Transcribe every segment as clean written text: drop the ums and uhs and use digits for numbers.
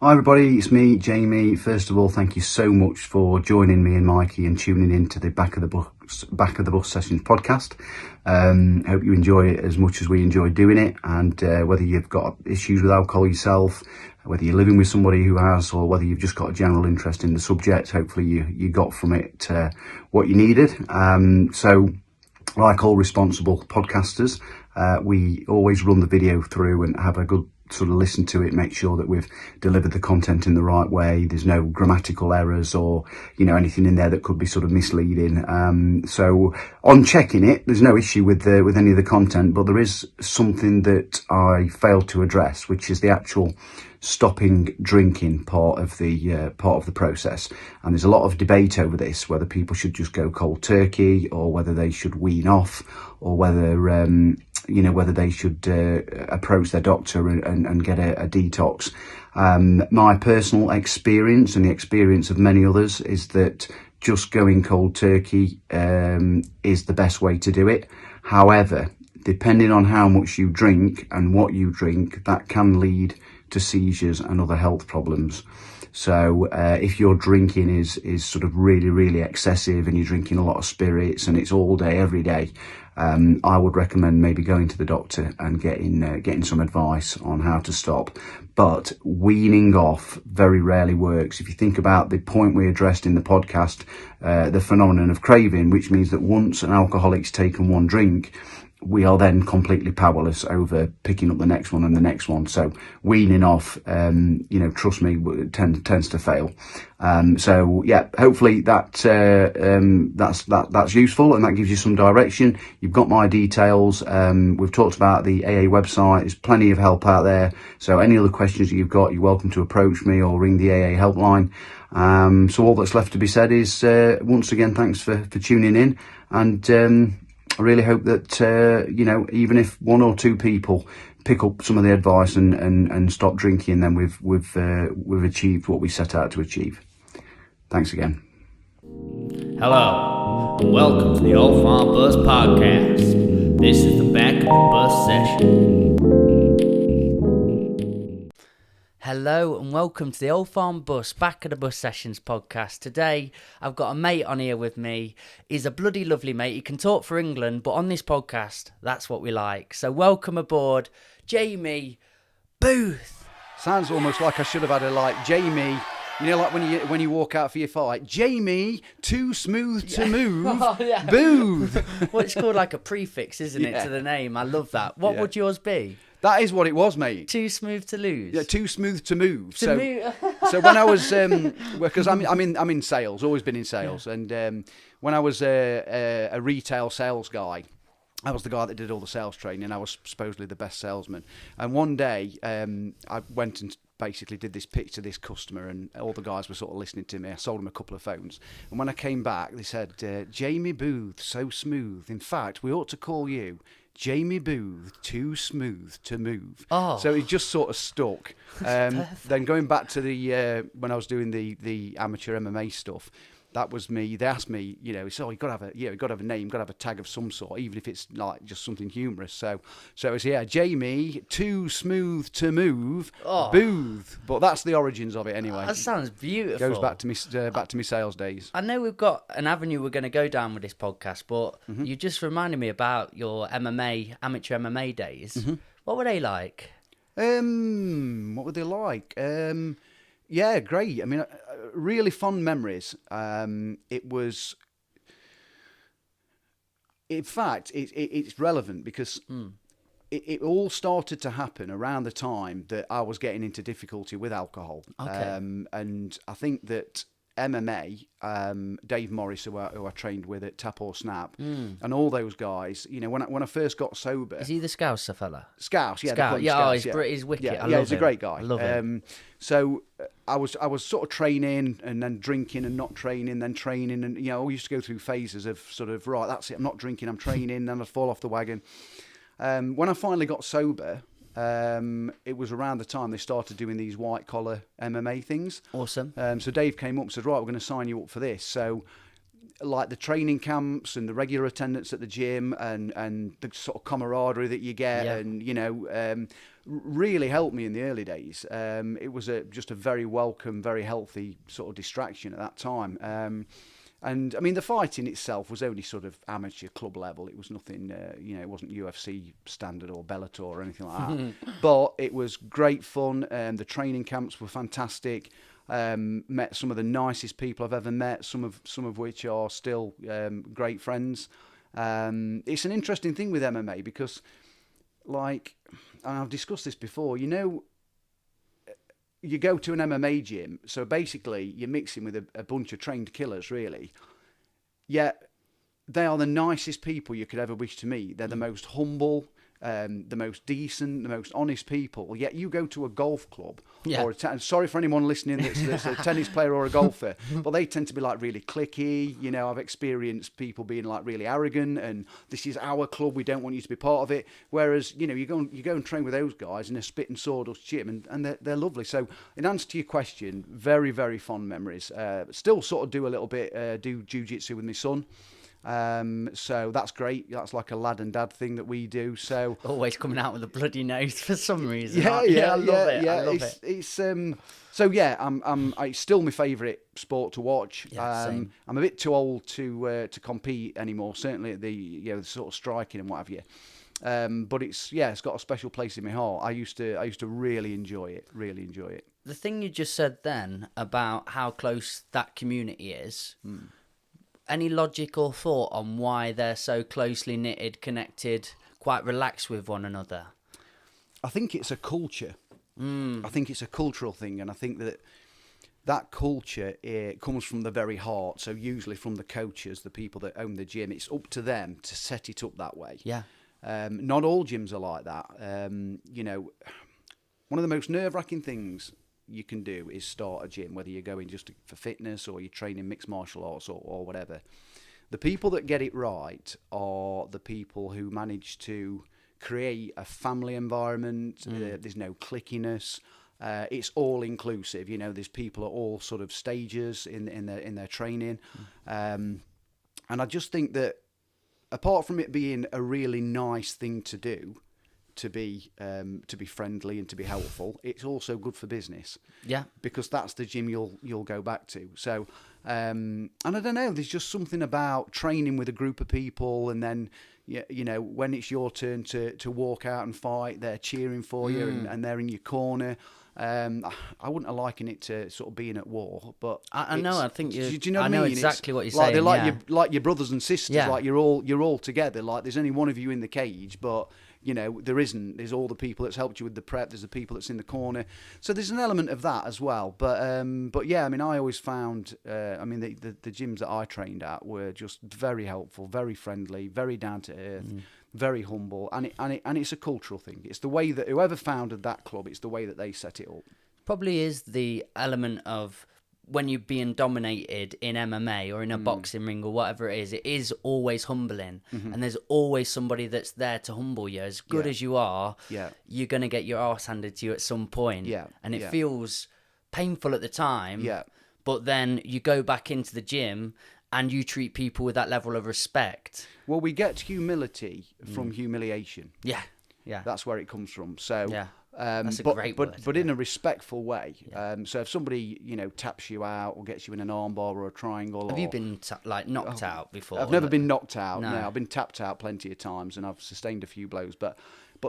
Hi everybody, it's me, Jamie. First of all, thank you so much for joining me and Mikey and tuning in to the Back of the Bus Sessions podcast. Hope you enjoy it as much as we enjoy doing it, and whether you've got issues with alcohol yourself, whether you're living with somebody who has, or whether you've just got a general interest in the subject, hopefully you got from it what you needed. So like all responsible podcasters, we always run the video through and have a good sort of listen to it, make sure that we've delivered the content in the right way. There's no grammatical errors or, anything in there that could be sort of misleading. So on checking it, there's no issue with any of the content, but there is something that I failed to address, which is the actual stopping drinking part of the process. And there's a lot of debate over this, whether people should just go cold turkey or whether they should wean off, or whether whether they should approach their doctor and get a detox. My personal experience and the experience of many others is that just going cold turkey is the best way to do it. However, depending on how much you drink and what you drink, that can lead to seizures and other health problems. So if your drinking is sort of really, really excessive and you're drinking a lot of spirits and it's all day, every day, I would recommend maybe going to the doctor and getting some advice on how to stop. But weaning off very rarely works. If you think about the point we addressed in the podcast, the phenomenon of craving, which means that once an alcoholic's taken one drink, we are then completely powerless over picking up the next one and the next one. So weaning off, trust me, tends to fail. So yeah, hopefully that's useful and that gives you some direction. You've got my details. We've talked about the AA website. There's plenty of help out there. So any other questions that you've got, you're welcome to approach me or ring the AA helpline. So all that's left to be said is, once again, thanks for tuning in, and I really hope that, even if one or two people pick up some of the advice and stop drinking, then we've achieved what we set out to achieve. Thanks again. Hello, and welcome to the Old Farm Bus Podcast. This is the Back of the Bus Session. Hello and welcome to the Old Farm Bus Back of the Bus Sessions podcast. Today I've got a mate on here with me. He's a bloody lovely mate. He can talk for England, but on this podcast, that's what we like. So welcome aboard, Jamie Booth. Sounds almost like I should have had Jamie. Like when you walk out for your fight, Jamie, too smooth to move, Oh, yeah. Booth. Well, it's called like a prefix, isn't it, to the name? I love that. What would yours be? That is what it was, mate. Too smooth to lose. Yeah, too smooth to move. To move. So when I was, because I'm in sales, always been in sales, and when I was a retail sales guy, I was the guy that did all the sales training. I was supposedly the best salesman. And one day, I went and basically did this pitch to this customer, and all the guys were sort of listening to me. I sold them a couple of phones. And when I came back, they said, Jamie Booth, so smooth. In fact, we ought to call you Jamie Booth, too smooth to move. Oh. So it just sort of stuck. Then going back to the when I was doing the amateur MMA stuff, that was me. They asked me, you've got to have a name, got to have a tag of some sort, even if it's like just something humorous. So it was Jamie, too smooth to move, Booth. But that's the origins of it anyway. That sounds beautiful. Goes back to me sales days. I know we've got an avenue we're going to go down with this podcast, but you just reminded me about your amateur MMA days. Mm-hmm. What were they like? What were they like? Yeah, great. I mean, really fond memories. It was, in fact, it's relevant because it all started to happen around the time that I was getting into difficulty with alcohol. Okay. And I think that MMA, Dave Morris, who I trained with at Tap or Snap, and all those guys, when I first got sober. Is he the Scouser fella? Scouse, yeah. Scouse, he's wicked. Yeah, he's a great guy. I love him. So I was sort of training and then drinking and not training, then training, and I used to go through phases of sort of, right, that's it, I'm not drinking, I'm training, then I'd fall off the wagon. When I finally got sober, it was around the time they started doing these white collar MMA things. Awesome. So Dave came up and said, right, we're going to sign you up for this. So like the training camps and the regular attendance at the gym and the sort of camaraderie that you get, and really helped me in the early days. It was just a very welcome, very healthy sort of distraction at that time. And I mean, the fighting itself was only sort of amateur club level. It was nothing, it wasn't UFC standard or Bellator or anything like that. But it was great fun. The training camps were fantastic. Met some of the nicest people I've ever met. Some of which are still great friends. It's an interesting thing with MMA because, like, and I've discussed this before. You go to an MMA gym, so basically you're mixing with a bunch of trained killers, really. Yet they are the nicest people you could ever wish to meet. They're the most humble, the most decent, the most honest people. Yet you go to a golf club, or sorry for anyone listening that's a tennis player or a golfer, but they tend to be like really cliquey. I've experienced people being like really arrogant, and this is our club, we don't want you to be part of it. Whereas you go and train with those guys in a spit and sawdust gym, and they're lovely. So in answer to your question, very, very fond memories. Still sort of do a little bit do jiu-jitsu with my son. So that's great. That's like a lad and dad thing that we do. So always coming out with a bloody nose for some reason. I love it. I love it. It's still my favourite sport to watch. Same. I'm a bit too old to compete anymore. Certainly at the sort of striking and what have you. But it's got a special place in my heart. I used to really enjoy it. Really enjoy it. The thing you just said then about how close that community is. Any logical thought on why they're so closely knitted, connected, quite relaxed with one another? I think it's a culture. I think it's a cultural thing, and I think that culture comes from the very heart. So usually from the coaches, the people that own the gym, it's up to them to set it up that way. Yeah. Not all gyms are like that. One of the most nerve-wracking things you can do is start a gym, whether you're going just for fitness or you're training mixed martial arts or whatever. The people that get it right are the people who manage to create a family environment. There's no clickiness. It's all inclusive. There's people at all sort of stages in their training. And I just think that apart from it being a really nice thing to do, to be friendly and to be helpful, it's also good for business. Yeah, because that's the gym you'll go back to. So, and I don't know, there's just something about training with a group of people, and then when it's your turn to walk out and fight, they're cheering for you and they're in your corner. I wouldn't liken it to sort of being at war, but I know. I think do you know what I know mean? exactly what you're like saying. They're like your brothers and sisters. Yeah. Like you're all together. Like there's only one of you in the cage, but there isn't. There's all the people that's helped you with the prep. There's the people that's in the corner. So there's an element of that as well. But yeah, I mean, I always found, the gyms that I trained at were just very helpful, very friendly, very down to earth, very humble, and it's a cultural thing. It's the way that whoever founded that club, it's the way that they set it up. Probably is the element of when you're being dominated in MMA or in a boxing ring or whatever it is always humbling. And there's always somebody that's there to humble you. As good as you are, you're going to get your arse handed to you at some point. And it feels painful at the time. But then you go back into the gym and you treat people with that level of respect. Well, we get humility from humiliation. Yeah. That's where it comes from. So that's a great word. But in a respectful way. So if somebody taps you out or gets you in an armbar or a triangle, have you been knocked out before? I've never been knocked out. No, I've been tapped out plenty of times, and I've sustained a few blows. But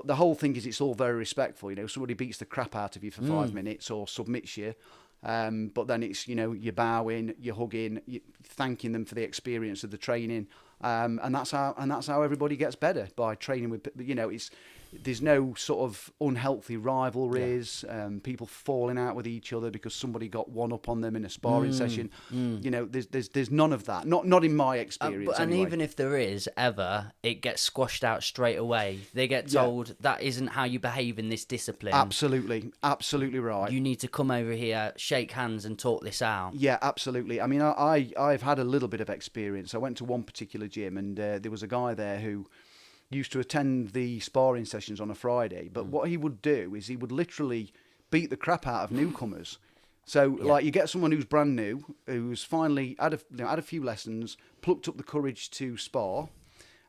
the whole thing is, it's all very respectful. Somebody beats the crap out of you for 5 minutes or submits you. But then it's you're bowing, you're hugging, you're thanking them for the experience of the training, and that's how everybody gets better, by training with there's no sort of unhealthy rivalries, people falling out with each other because somebody got one up on them in a sparring session. There's none of that, not in my experience. And anyway. even if there is ever, it gets squashed out straight away. They get told that isn't how you behave in this discipline. Absolutely right. You need to come over here, shake hands, and talk this out. Yeah, absolutely. I mean, I've had a little bit of experience. I went to one particular gym, and there was a guy there who used to attend the sparring sessions on a Friday. But what he would do is he would literally beat the crap out of newcomers. So, like, you get someone who's brand new, who's finally had a few lessons, plucked up the courage to spar,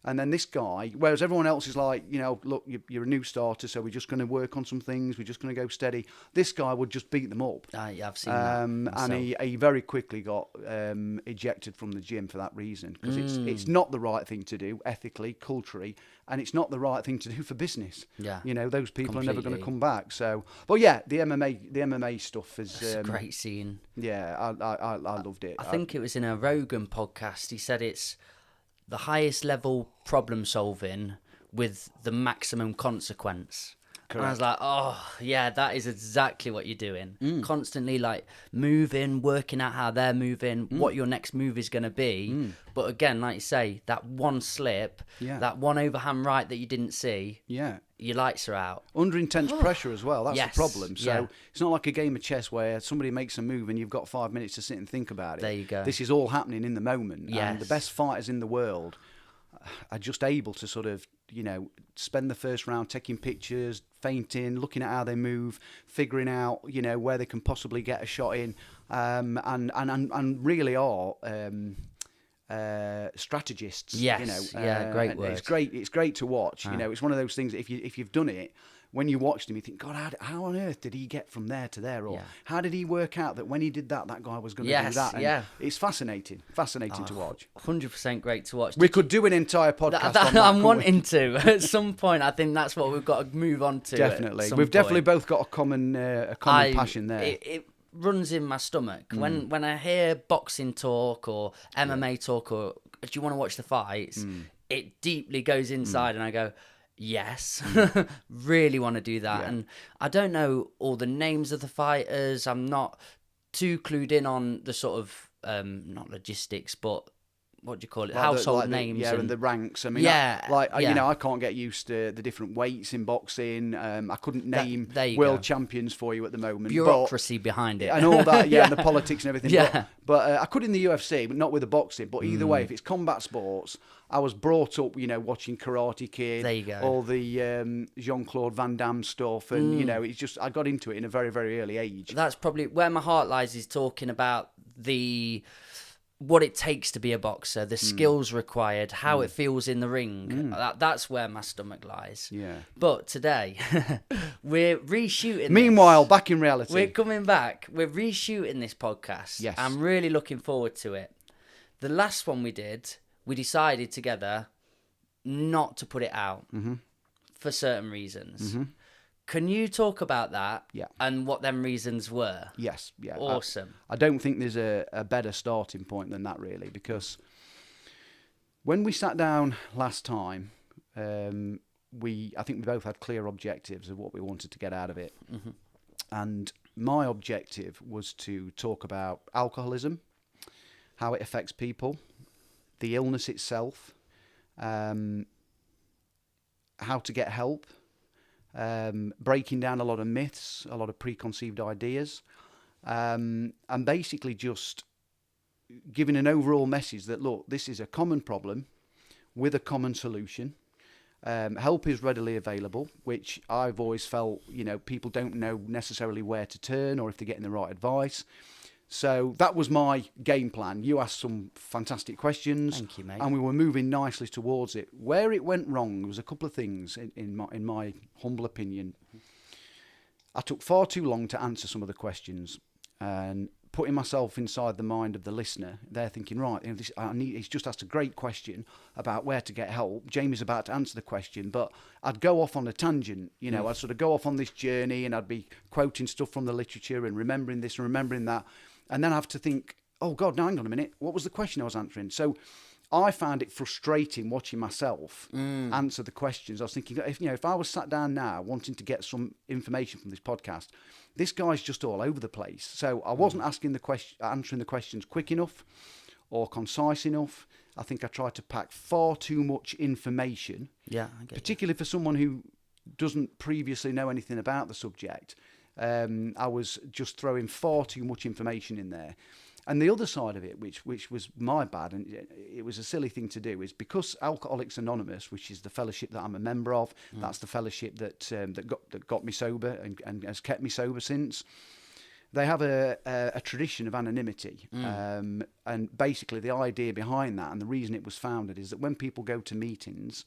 and then this guy, whereas everyone else is like, look, you're a new starter, so we're just going to work on some things, we're just going to go steady. This guy would just beat them up. Yeah, I've seen that. And he very quickly got ejected from the gym for that reason, because it's not the right thing to do ethically, culturally, and it's not the right thing to do for business. Yeah, those people completely. are never going to come back. So, but yeah, the MMA stuff is it's a great scene. Yeah, I loved it. I think it was in a Rogan podcast. He said it's the highest level problem solving with the maximum consequence. Correct. And I was like, oh, yeah, that is exactly what you're doing. Constantly, like, moving, working out how they're moving, what your next move is going to be. But again, like you say, that one slip, that one overhand right that you didn't see, your lights are out. Under intense pressure as well, that's Yes, the problem. So it's not like a game of chess where somebody makes a move and you've got 5 minutes to sit and think about it. There you go. This is all happening in the moment. Yes. And the best fighters in the world are just able to sort of, spend the first round taking pictures, feinting, looking at how they move, figuring out, where they can possibly get a shot in, and really are strategists. Yes, great word. It's great to watch. It's one of those things. If you've done it, when you watch them, you think, God, how on earth did he get from there to there? Or how did he work out that when he did that guy was going to do that? And it's fascinating to watch. 100% great to watch. We could do an entire podcast on that. I'm wanting to. At some point, I think that's what we've got to move on to. Definitely. We've definitely both got a common passion there. It runs in my stomach. When I hear boxing talk or MMA talk or do you want to watch the fights, it deeply goes inside and I go, yes, really want to do that. And I don't know all the names of the fighters. I'm not too clued in on the sort of, not logistics, but what do you call it? Household names. And the ranks. I mean, I can't get used to the different weights in boxing. I couldn't name world champions for you at the moment. Bureaucracy behind it. And all that, and the politics and everything. But I could in the UFC, but not with the boxing. But either way, if it's combat sports, I was brought up, watching Karate Kid. There you go. All the Jean-Claude Van Damme stuff. And, it's just, I got into it in a very, very early age. That's probably where my heart lies, is talking about what it takes to be a boxer, the skills required, how it feels in the ring. That's where my stomach lies. Yeah. But today, we're reshooting Meanwhile, back in reality. We're coming back. We're reshooting this podcast. Yes. I'm really looking forward to it. The last one we did, we decided together not to put it out for certain reasons. Can you talk about that and what them reasons were? Yes, yeah. Awesome. I don't think there's a better starting point than that, really, because when we sat down last time, I think we both had clear objectives of what we wanted to get out of it. And my objective was to talk about alcoholism, how it affects people, the illness itself, how to get help, breaking down a lot of myths, a lot of preconceived ideas, and basically just giving an overall message that, look, this is a common problem with a common solution. Help is readily available, which I've always felt, people don't know necessarily where to turn or if they're getting the right advice. So that was my game plan. You asked some fantastic questions. Thank you, mate. And we were moving nicely towards it. Where it went wrong, there was a couple of things, in my humble opinion. I took far too long to answer some of the questions, and putting myself inside the mind of the listener, they're thinking, right, he's just asked a great question about where to get help. Jamie's about to answer the question, but I'd go off on a tangent. I'd sort of go off on this journey, and I'd be quoting stuff from the literature and remembering this and remembering that. And then I have to think, oh, God, now hang on a minute. What was the question I was answering? So I found it frustrating watching myself answer the questions. I was thinking, if I was sat down now wanting to get some information from this podcast, this guy's just all over the place. So I wasn't answering the questions quick enough or concise enough. I think I tried to pack far too much information, particularly for someone who doesn't previously know anything about the subject. I was just throwing far too much information in there. And the other side of it, which was my bad, and it was a silly thing to do, is because Alcoholics Anonymous, which is the fellowship that I'm a member of, that's the fellowship that got me sober and has kept me sober since. they have a tradition of anonymity. And basically the idea behind that and the reason it was founded is that when people go to meetings,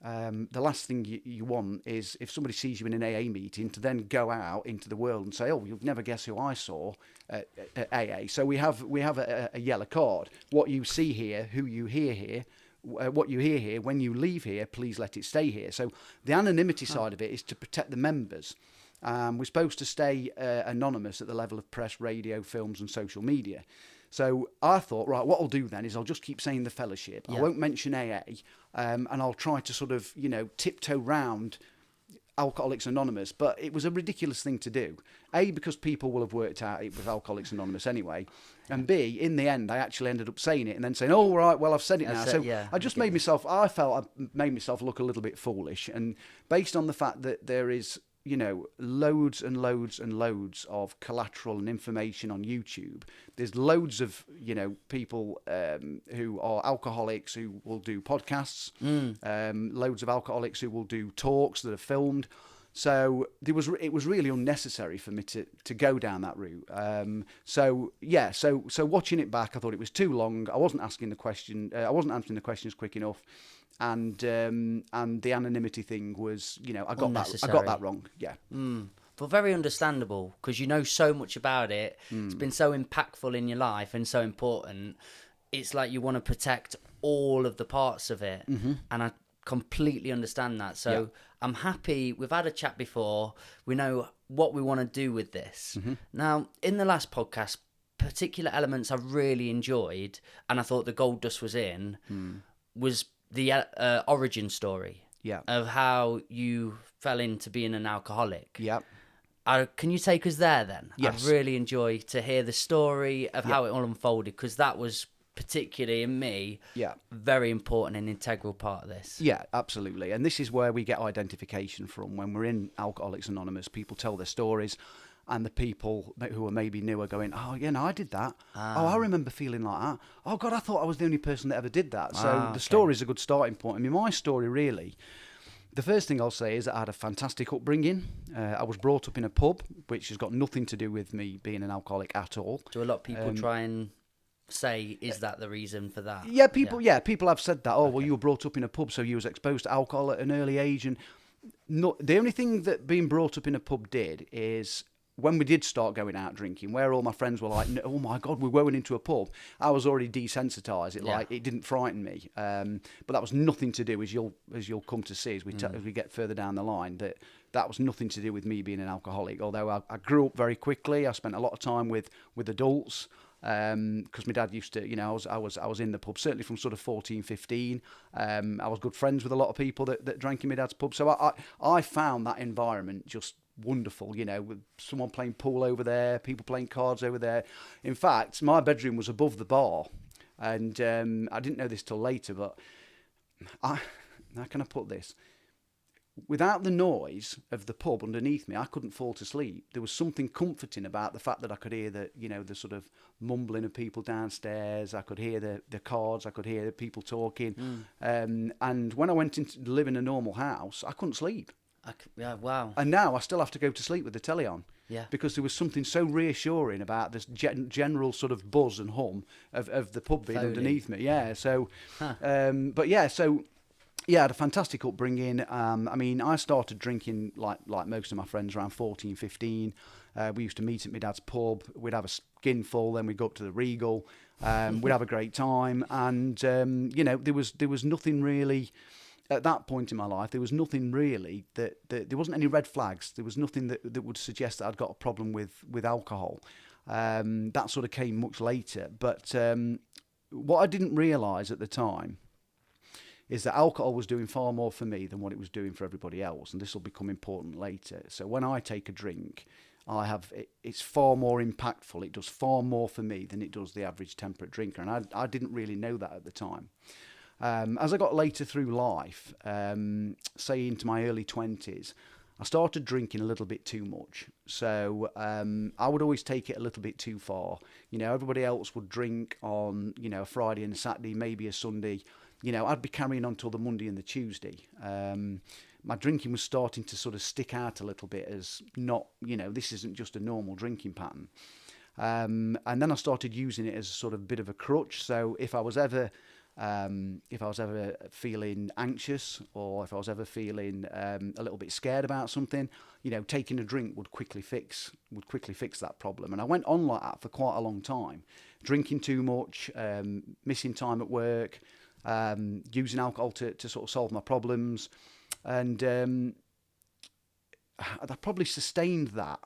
the last thing you want is if somebody sees you in an AA meeting to then go out into the world and say, oh, you'll never guess who I saw at AA. So we have a yellow card. What you see here, who you hear here, what you hear here, when you leave here, please let it stay here. So the anonymity side of it is to protect the members. We're supposed to stay anonymous at the level of press, radio, films and social media. So I thought, right, what I'll do then is I'll just keep saying the fellowship. I won't mention AA, and I'll try to sort of, tiptoe round Alcoholics Anonymous. But it was a ridiculous thing to do. A, because people will have worked out it was Alcoholics Anonymous anyway. And B, in the end, I actually ended up saying it and then saying, oh, right, well, I've said it now. So I just made myself, I felt I made myself look a little bit foolish. And based on the fact that there is, loads and loads and loads of collateral and information on YouTube. There's loads of, people who are alcoholics who will do podcasts, loads of alcoholics who will do talks that are filmed. So it was really unnecessary for me to go down that route. So watching it back, I thought it was too long. I wasn't asking the question. I wasn't answering the questions quick enough. And the anonymity thing was, I got that wrong. Yeah. But very understandable because you know so much about it. It's been so impactful in your life and so important. It's like you want to protect all of the parts of it. And I completely understand that. So I'm happy. We've had a chat before. We know what we want to do with this. Now, in the last podcast, particular elements I really enjoyed and I thought the gold dust was in was the origin story of how you fell into being an alcoholic. Can you take us there then? Yes. I'd really enjoy to hear the story of how it all unfolded because that was particularly in me very important and integral part of this. Yeah, absolutely. And this is where we get identification from. When we're in Alcoholics Anonymous, people tell their stories. And the people who are maybe new are going, oh, I did that. Oh, I remember feeling like that. Oh, God, I thought I was the only person that ever did that. So the story is a good starting point. I mean, my story really, the first thing I'll say is that I had a fantastic upbringing. I was brought up in a pub, which has got nothing to do with me being an alcoholic at all. Do a lot of people try and say, is that the reason for that? Yeah, people have said that. Oh, well, you were brought up in a pub, so you was exposed to alcohol at an early age. And the only thing that being brought up in a pub did is, when we did start going out drinking, where all my friends were like, "Oh my God, we're going into a pub," I was already desensitised. It didn't frighten me. But that was nothing to do, as you'll come to see as we get further down the line, that was nothing to do with me being an alcoholic. Although I grew up very quickly, I spent a lot of time with adults. Because my dad used to, I was in the pub certainly from sort of 14, 15. I was good friends with a lot of people that drank in my dad's pub. So I found that environment just wonderful, with someone playing pool over there, people playing cards over there. In fact, my bedroom was above the bar, and I didn't know this till later, but how can I put this? Without the noise of the pub underneath me, I couldn't fall to sleep. There was something comforting about the fact that I could hear the sort of mumbling of people downstairs. I could hear the cards. I could hear the people talking. And when I went to live in a normal house, I couldn't sleep. Wow. And now I still have to go to sleep with the telly on. Yeah. Because there was something so reassuring about this general sort of buzz and hum of the pub being underneath me. Yeah. So, but yeah, so. Yeah, I had a fantastic upbringing. I mean, I started drinking like most of my friends around 14, 15. We used to meet at my dad's pub. We'd have a skinful, then we'd go up to the Regal. We'd have a great time. And, there was nothing really, at that point in my life, there was nothing really that there wasn't any red flags. There was nothing that would suggest that I'd got a problem with alcohol. That sort of came much later. But what I didn't realise at the time is that alcohol was doing far more for me than what it was doing for everybody else, and this will become important later. So when I take a drink, it's far more impactful. It does far more for me than it does the average temperate drinker, and I didn't really know that at the time. As I got later through life, say into my early 20s, I started drinking a little bit too much. So I would always take it a little bit too far. Everybody else would drink on, a Friday and a Saturday, maybe a Sunday. I'd be carrying on till the Monday and the Tuesday. my drinking was starting to sort of stick out a little bit as not, this isn't just a normal drinking pattern. And then I started using it as a sort of bit of a crutch. So if I was ever feeling anxious, or if I was ever feeling a little bit scared about something, taking a drink would quickly fix that problem. And I went on like that for quite a long time, drinking too much, missing time at work, using alcohol to sort of solve my problems, and I probably sustained that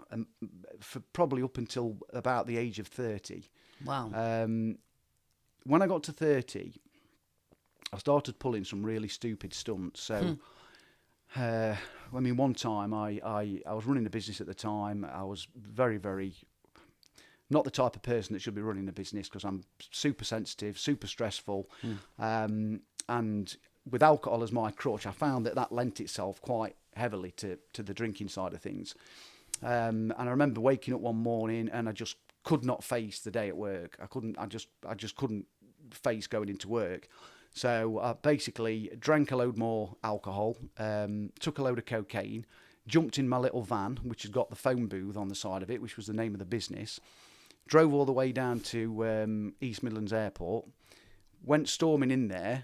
for probably up until about the age of 30. Wow. When I got to 30, I started pulling some really stupid stunts. So, one time I was running a business at the time. I was very, very not the type of person that should be running a business, because I'm super sensitive, super stressful. And with alcohol as my crutch, I found that lent itself quite heavily to the drinking side of things. And I remember waking up one morning and I just could not face the day at work. I just couldn't face going into work. So I basically drank a load more alcohol, took a load of cocaine, jumped in my little van, which has got the phone booth on the side of it, which was the name of the business, drove all the way down to East Midlands Airport, went storming in there,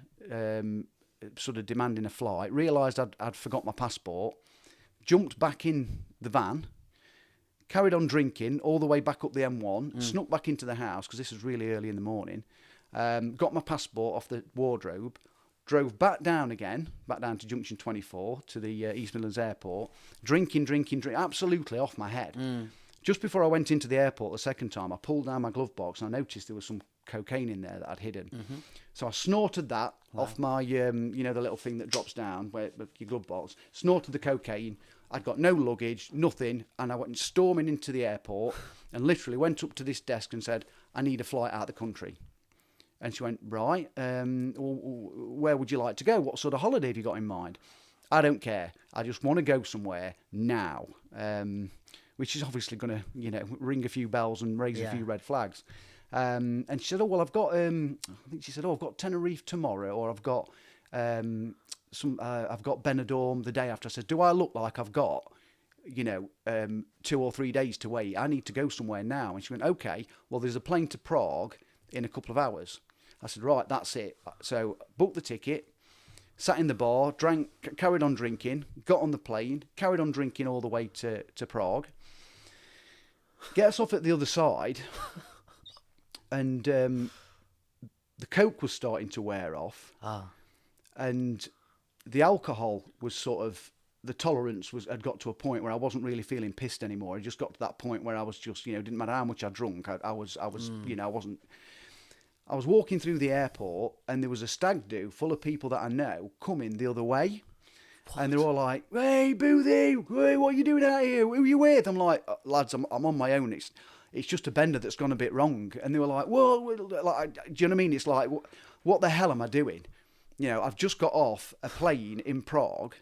sort of demanding a flight, realised I'd forgot my passport, jumped back in the van, carried on drinking all the way back up the M1, snuck back into the house, because this was really early in the morning, got my passport off the wardrobe, drove back down to Junction 24, to the East Midlands Airport, drinking, absolutely off my head. Just before I went into the airport the second time, I pulled down my glove box and I noticed there was some cocaine in there that I'd hidden. So I snorted that off my, the little thing that drops down, where your glove box, snorted the cocaine. I'd got no luggage, nothing, and I went storming into the airport and literally went up to this desk and said, I need a flight out of the country. And she went, right, where would you like to go? What sort of holiday have you got in mind? I don't care. I just want to go somewhere now, which is obviously going to, ring a few bells and raise a few red flags. And she said, oh, well, I've got, I think she said, oh, I've got Tenerife tomorrow, or I've got I've got Benidorm the day after. I said, do I look like I've got, 2 or 3 days to wait? I need to go somewhere now. And she went, okay, well, there's a plane to Prague in a couple of hours. I said, right, that's it. So booked the ticket, sat in the bar, drank, carried on drinking, got on the plane, carried on drinking all the way to Prague. Gets off at the other side, and the coke was starting to wear off. And the alcohol was sort of, the tolerance had got to a point where I wasn't really feeling pissed anymore. It just got to that point where I was just, didn't matter how much I drunk, I was walking through the airport, and there was a stag do full of people that I know coming the other way. What? And they're all like, hey, Boothie, hey, what are you doing out here? Who are you with? I'm like, lads, I'm on my own. It's just a bender that's gone a bit wrong. And they were like, whoa, like, do you know what I mean? It's like, what the hell am I doing? I've just got off a plane in Prague.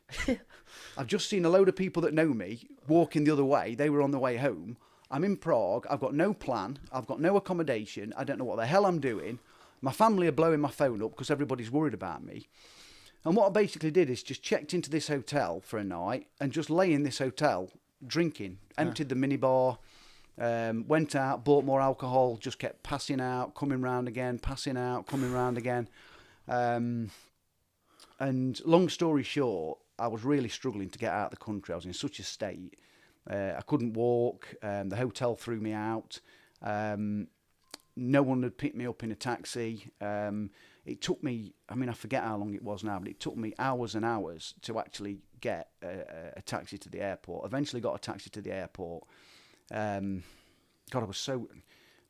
I've just seen a load of people that know me walking the other way. They were on the way home. I'm in Prague. I've got no plan. I've got no accommodation. I don't know what the hell I'm doing. My family are blowing my phone up because everybody's worried about me. And what I basically did is just checked into this hotel for a night and just lay in this hotel drinking. Emptied the minibar, went out, bought more alcohol, just kept passing out, coming round again, passing out, coming round again. And long story short, I was really struggling to get out of the country. I was in such a state. I couldn't walk. The hotel threw me out. No one had picked me up in a taxi. It took me, I forget how long it was now, but it took me hours and hours to actually get a taxi to the airport. Eventually got a taxi to the airport. God, I was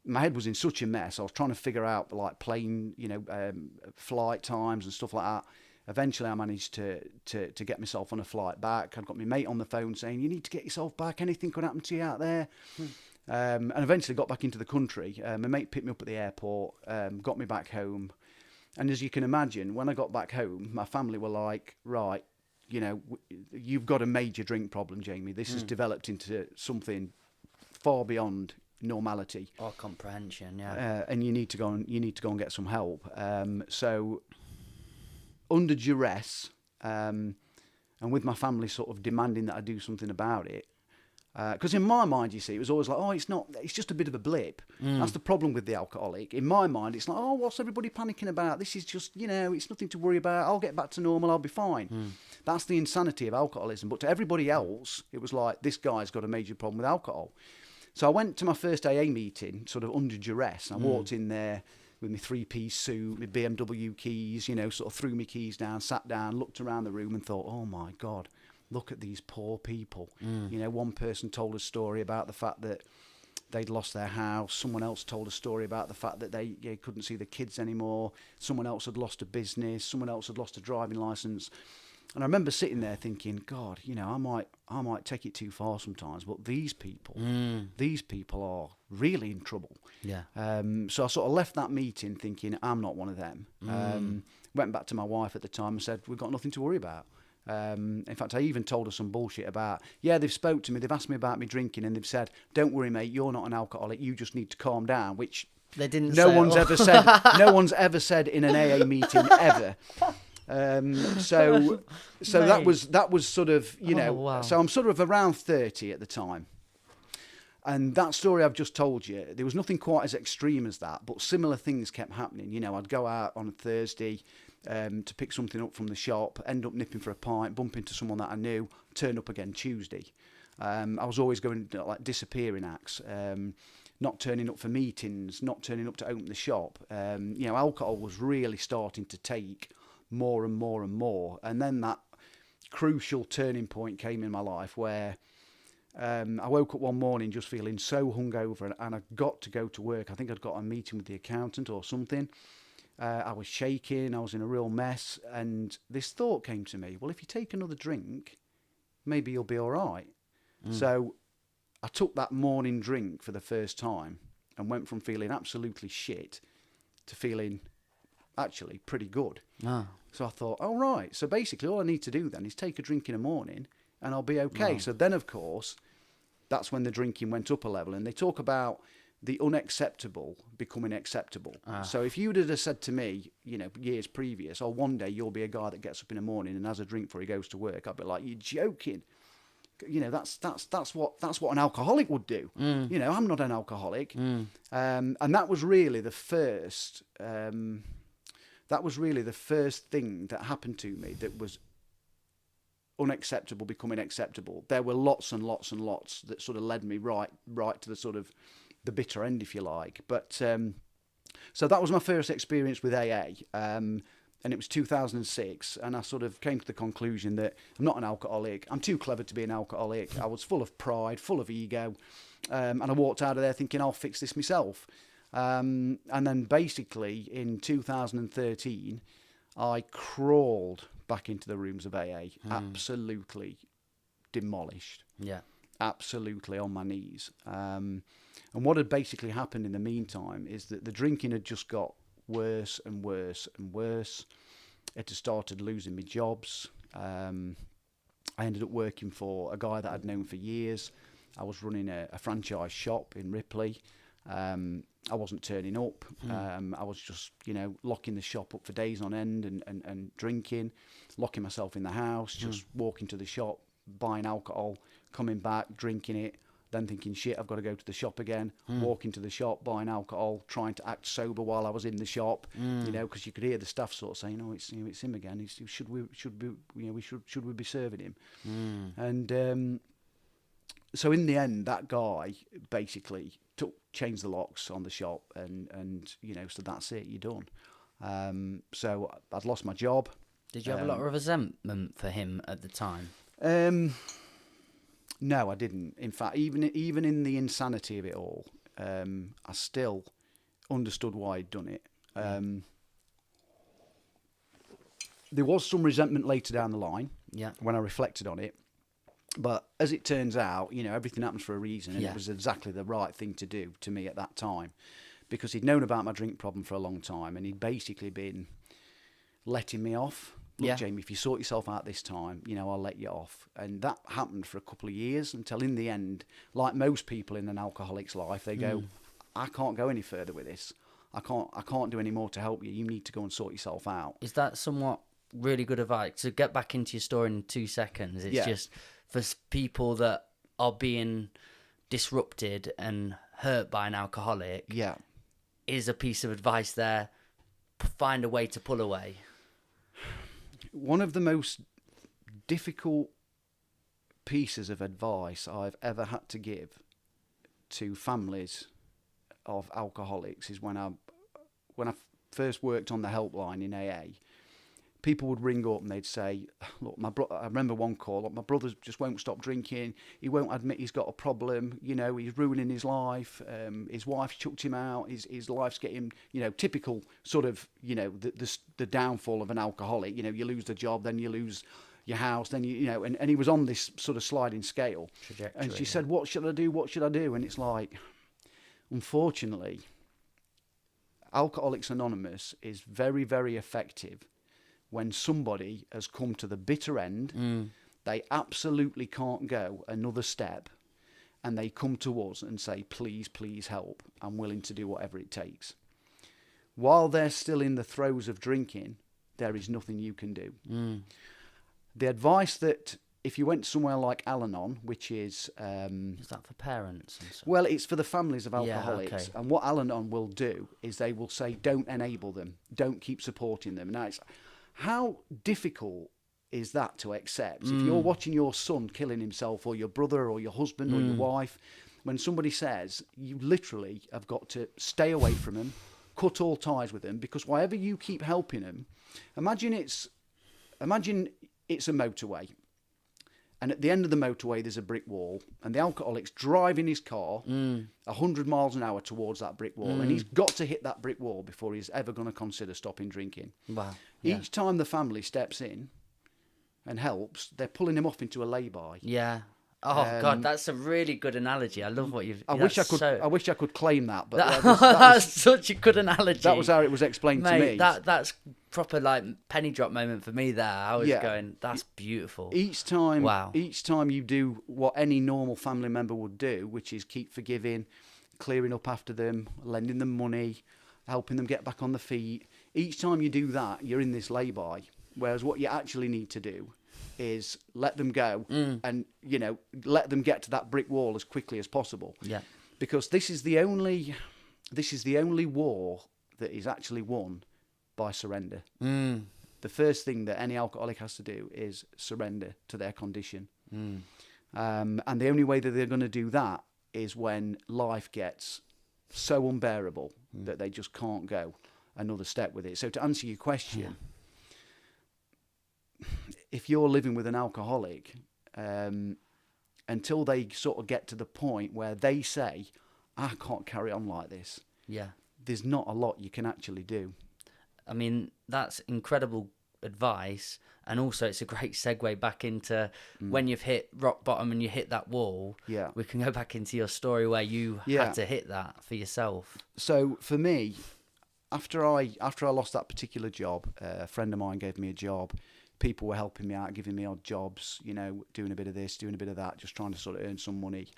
my head was in such a mess. I was trying to figure out like plane, flight times and stuff like that. Eventually I managed to get myself on a flight back. I'd got my mate on the phone saying, you need to get yourself back. Anything could happen to you out there. And eventually got back into the country. My mate picked me up at the airport, got me back home. And as you can imagine, when I got back home, my family were like, right, you've got a major drink problem, Jamie. This has developed into something far beyond normality or comprehension, yeah. And you need to go and get some help. So under duress, and with my family sort of demanding that I do something about it. Because in my mind, you see, it was always like, oh, it's just a bit of a blip. That's the problem with the alcoholic. In my mind, it's like, oh, what's everybody panicking about? This is just, it's nothing to worry about. I'll get back to normal. I'll be fine. That's the insanity of alcoholism. But to everybody else, it was like, this guy's got a major problem with alcohol. So I went to my first AA meeting sort of under duress. I walked in there with my 3-piece suit, my BMW keys, sort of threw my keys down, sat down, looked around the room and thought, oh my God, look at these poor people. One person told a story about the fact that they'd lost their house. Someone else told a story about the fact that they couldn't see the kids anymore. Someone else had lost a business. Someone else had lost a driving license. And I remember sitting there thinking, God, I might take it too far sometimes, but these people are really in trouble. Yeah. So I sort of left that meeting thinking, I'm not one of them. Went back to my wife at the time and said, we've got nothing to worry about. In fact, I even told her some bullshit about, they've spoke to me, they've asked me about me drinking, and they've said, don't worry, mate, you're not an alcoholic, you just need to calm down, which they didn't no say one's ever said. No one's ever said in an AA meeting ever. So that was sort of, wow. So I'm sort of around 30 at the time. And that story I've just told you, there was nothing quite as extreme as that, but similar things kept happening. I'd go out on a Thursday to pick something up from the shop, end up nipping for a pint, bump into someone that I knew, turn up again Tuesday. I was always going like disappearing acts, not turning up for meetings, not turning up to open the shop. Alcohol was really starting to take more and more and more. And then that crucial turning point came in my life where I woke up one morning just feeling so hungover, and I got to go to work. I think I'd got a meeting with the accountant or something. I was shaking, I was in a real mess, and this thought came to me, well, if you take another drink, maybe you'll be all right. So I took that morning drink for the first time and went from feeling absolutely shit to feeling actually pretty good. So I thought, oh, right, so basically all I need to do then is take a drink in the morning and I'll be okay. So then, of course, that's when the drinking went up a level, and they talk about the unacceptable becoming acceptable. So if you'd have said to me, years previous, oh, one day you'll be a guy that gets up in the morning and has a drink before he goes to work, I'd be like, you're joking. That's what an alcoholic would do. I'm not an alcoholic. And that was really the first. That was really the first thing that happened to me that was unacceptable becoming acceptable. There were lots and lots and lots that sort of led me right to the sort of the bitter end, if you like. But so that was my first experience with AA, and it was 2006, and I sort of came to the conclusion that I'm not an alcoholic. I'm too clever to be an alcoholic. I was full of pride, full of ego, and I walked out of there thinking I'll fix this myself. And then basically in 2013, I crawled back into the rooms of AA, absolutely demolished. Yeah. Absolutely on my knees. And what had basically happened in the meantime is that the drinking had just got worse and worse and worse. It had started losing me jobs. I ended up working for a guy that I'd known for years. I was running a franchise shop in Ripley. I wasn't turning up. I was just, locking the shop up for days on end and drinking, locking myself in the house, just walking to the shop, buying alcohol, coming back, drinking it, then thinking, shit, I've got to go to the shop again, walking to the shop, buying alcohol, trying to act sober while I was in the shop, because you could hear the staff sort of saying, oh, it's him again. Should we be serving him? And so in the end, that guy basically changed the locks on the shop, and so that's it, you're done. So I'd lost my job. Did you have a lot of resentment for him at the time? No, I didn't. In fact, even in the insanity of it all, I still understood why he'd done it. There was some resentment later down the line, when I reflected on it. But as it turns out, everything happens for a reason, and it was exactly the right thing to do to me at that time, because he'd known about my drink problem for a long time, and he'd basically been letting me off. Look, Jamie, if you sort yourself out this time, I'll let you off. And that happened for a couple of years until in the end, like most people in an alcoholic's life, they go, I can't go any further with this. I can't do any more to help you. You need to go and sort yourself out. Is that somewhat really good advice. To get back into your story in 2 seconds, it's just for people that are being disrupted and hurt by an alcoholic. Yeah. Is a piece of advice there. Find a way to pull away. One of the most difficult pieces of advice I've ever had to give to families of alcoholics is when I first worked on the helpline in AA. People would ring up and they'd say, look, I remember one call, look, my brother just won't stop drinking. He won't admit he's got a problem. You know, he's ruining his life. His wife chucked him out. His life's getting, you know, typical sort of, you know, the downfall of an alcoholic. You know, you lose the job, then you lose your house, then you know, and he was on this sort of sliding scale. Trajectory, and she said, what should I do? What should I do? And it's like, unfortunately, Alcoholics Anonymous is very, very effective when somebody has come to the bitter end, they absolutely can't go another step, and they come to us and say, please, please help. I'm willing to do whatever it takes. While they're still in the throes of drinking, there is nothing you can do. The advice that if you went somewhere like Al-Anon, which is... is that for parents and stuff? Well, it's for the families of alcoholics. Yeah, okay. And what Al-Anon will do is they will say, don't enable them. Don't keep supporting them. Now, it's, how difficult is that to accept? If you're watching your son killing himself, or your brother, or your husband, or your wife, when somebody says, you literally have got to stay away from them, cut all ties with them, because whatever you keep helping them, imagine it's a motorway. And at the end of the motorway, there's a brick wall, and the alcoholic's driving his car 100 miles an hour towards that brick wall, and he's got to hit that brick wall before he's ever going to consider stopping drinking. Wow. Each time the family steps in and helps, they're pulling him off into a lay-by. Yeah. Oh God, that's a really good analogy. I love what you've. I wish I could claim that, but that's such a good analogy. That was how it was explained to me. That's proper like penny drop moment for me there. I was going, that's beautiful. Each time you do what any normal family member would do, which is keep forgiving, clearing up after them, lending them money, helping them get back on the feet. Each time you do that, you're in this lay-by. Whereas what you actually need to do is let them go and, you know, let them get to that brick wall as quickly as possible. Yeah. Because this is the only war that is actually won by surrender. The first thing that any alcoholic has to do is surrender to their condition. And the only way that they're going to do that is when life gets so unbearable that they just can't go another step with it. So to answer your question, if you're living with an alcoholic, until they sort of get to the point where they say, I can't carry on like this, there's not a lot you can actually do. I mean, that's incredible advice, and also it's a great segue back into when you've hit rock bottom and you hit that wall. We can go back into your story where you had to hit that for yourself. So for me, after I lost that particular job, a friend of mine gave me a job. People were helping me out, giving me odd jobs, you know, doing a bit of this, doing a bit of that, just trying to sort of earn some money.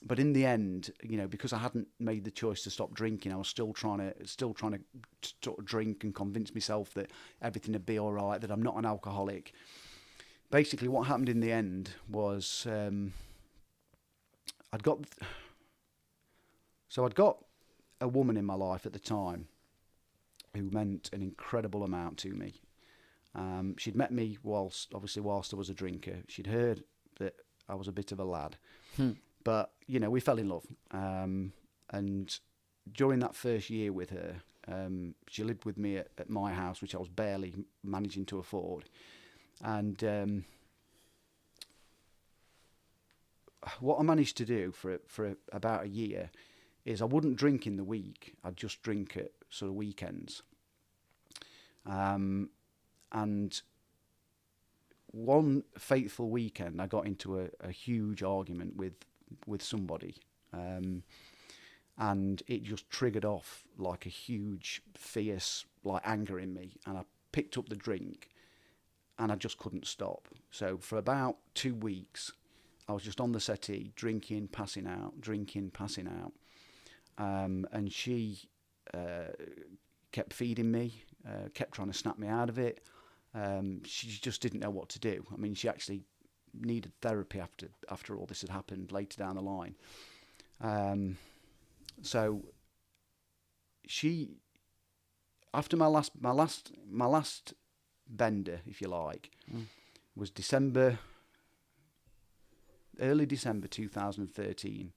But in the end, you know, because I hadn't made the choice to stop drinking, I was still trying to sort of drink and convince myself that everything would be all right, that I'm not an alcoholic. Basically, what happened in the end was I'd got a woman in my life at the time who meant an incredible amount to me. She'd met me whilst I was a drinker. She'd heard that I was a bit of a lad. But, you know, we fell in love. And during that first year with her, she lived with me at my house, which I was barely managing to afford. And what I managed to do for about a year is I wouldn't drink in the week. I'd just drink at sort of weekends. And one fateful weekend, I got into a huge argument with somebody, and it just triggered off like a huge, fierce, like anger in me. And I picked up the drink, and I just couldn't stop. So for about 2 weeks, I was just on the settee, drinking, passing out. And she kept feeding me. kept trying to snap me out of it. She just didn't know what to do. I mean, she actually needed therapy after all this had happened later down the line. So she, after my last bender, if you like, was early December 2013,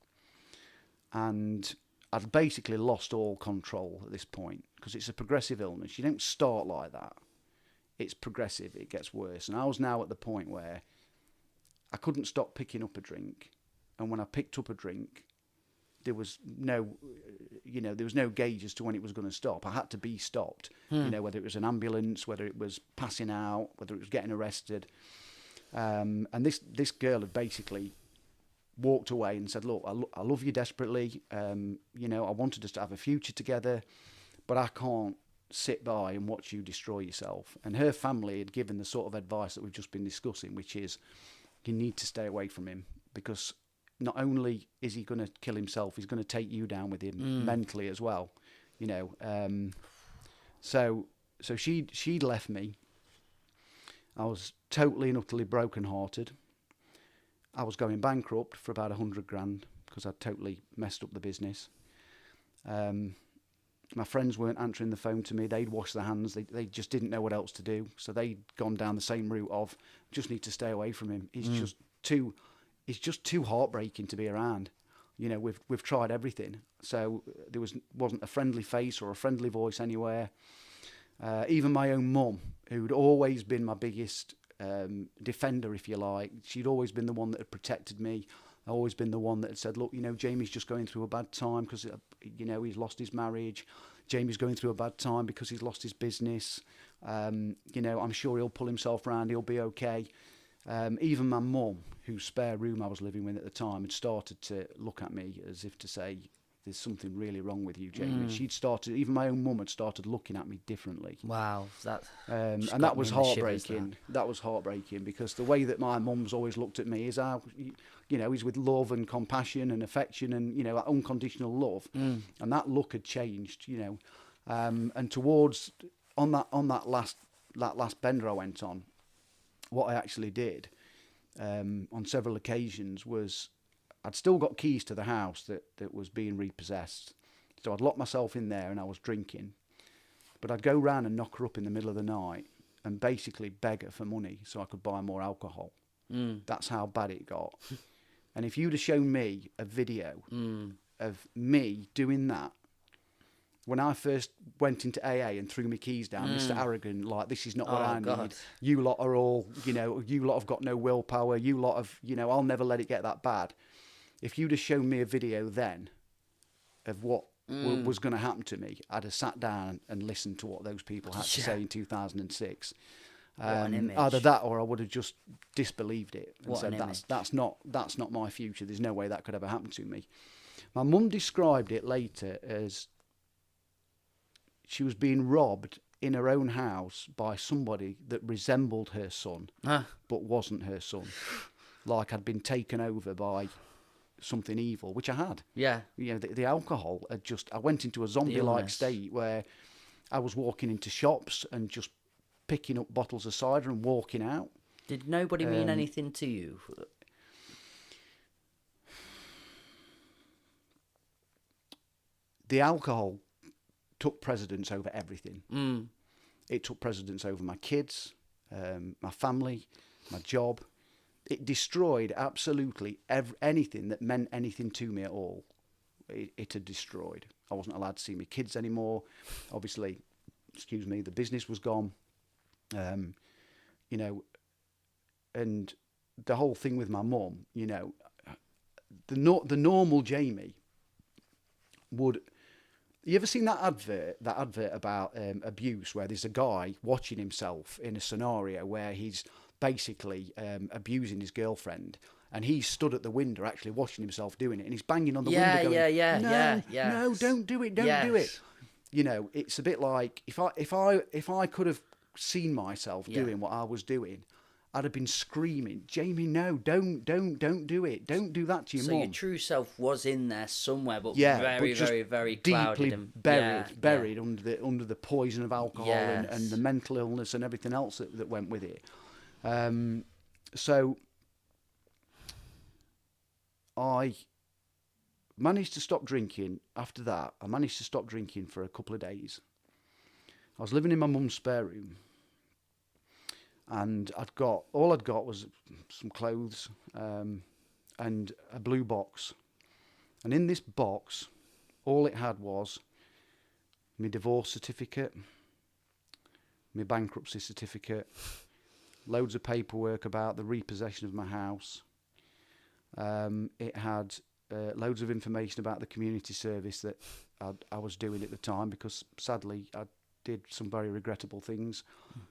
and I'd basically lost all control at this point, because it's a progressive illness. You don't start like that. It's progressive. It gets worse. And I was now at the point where I couldn't stop picking up a drink. And when I picked up a drink, there was no gauge as to when it was going to stop. I had to be stopped. Whether it was an ambulance, whether it was passing out, whether it was getting arrested. And this girl had basically walked away and said, look, I love you desperately. I wanted us to have a future together, but I can't sit by and watch you destroy yourself. And her family had given the sort of advice that we've just been discussing, which is you need to stay away from him, because not only is he going to kill himself, he's going to take you down with him mentally as well. So she'd left me. I was totally and utterly broken-hearted. I was going bankrupt for about 100 grand because I'd totally messed up the business. My friends weren't answering the phone to me. They'd washed their hands. They just didn't know what else to do. So they'd gone down the same route of just need to stay away from him. He's just too heartbreaking to be around. We've tried everything. So there wasn't a friendly face or a friendly voice anywhere. Even my own mum, who'd always been my biggest defender, if you like. She'd always been the one that had protected me. Always been the one that had said, look, Jamie's just going through a bad time because, he's lost his marriage. Jamie's going through a bad time because he's lost his business. I'm sure he'll pull himself round. He'll be okay. Even my mum, whose spare room I was living in at the time, had started to look at me as if to say, there's something really wrong with you, Jamie. Even my own mum had started looking at me differently. Wow. And that was heartbreaking. That was heartbreaking, because the way that my mum's always looked at me is how, he's with love and compassion and affection and, unconditional love. And that look had changed, and towards, on that last bender I went on, what I actually did, on several occasions was, I'd still got keys to the house that was being repossessed. So I'd lock myself in there and I was drinking. But I'd go round and knock her up in the middle of the night and basically beg her for money so I could buy more alcohol. That's how bad it got. And if you'd have shown me a video of me doing that, when I first went into AA and threw my keys down, Mr. Arrogant, like, this is not what I need. You lot are all, you lot have got no willpower. You lot have, I'll never let it get that bad. If you'd have shown me a video then of what was going to happen to me, I'd have sat down and listened to what those people had to say in 2006. Either that, or I would have just disbelieved it and said, that's not my future. There's no way that could ever happen to me. My mum described it later as she was being robbed in her own house by somebody that resembled her son, but wasn't her son. Like I'd been taken over by something evil, which I had. Yeah. The alcohol had I went into a zombie-like state where I was walking into shops and just picking up bottles of cider and walking out. Did nobody mean anything to you? The alcohol took precedence over everything. It took precedence over my kids, my family, my job. It destroyed absolutely anything that meant anything to me at all. It had destroyed. I wasn't allowed to see my kids anymore. Obviously, the business was gone. And the whole thing with my mum, the normal Jamie would. You ever seen that advert about abuse, where there's a guy watching himself in a scenario where he's basically abusing his girlfriend, and he's stood at the window actually watching himself doing it, and he's banging on the window going, no, don't do it, don't do it. It's a bit like if I could have seen myself doing what I was doing, I'd have been screaming, Jamie, no, don't do it. Don't do that to your mum. So your true self was in there somewhere, but Yeah, very, but just very, very clouded deeply and buried under the poison of alcohol and Yes. the mental illness and everything else that went with it. So I managed to stop drinking. After that, I managed to stop drinking for a couple of days. I was living in my mum's spare room, and all I'd got was some clothes and a blue box. And in this box, all it had was my divorce certificate, my bankruptcy certificate, loads of paperwork about the repossession of my house. It had loads of information about the community service that I was doing at the time, because sadly I did some very regrettable things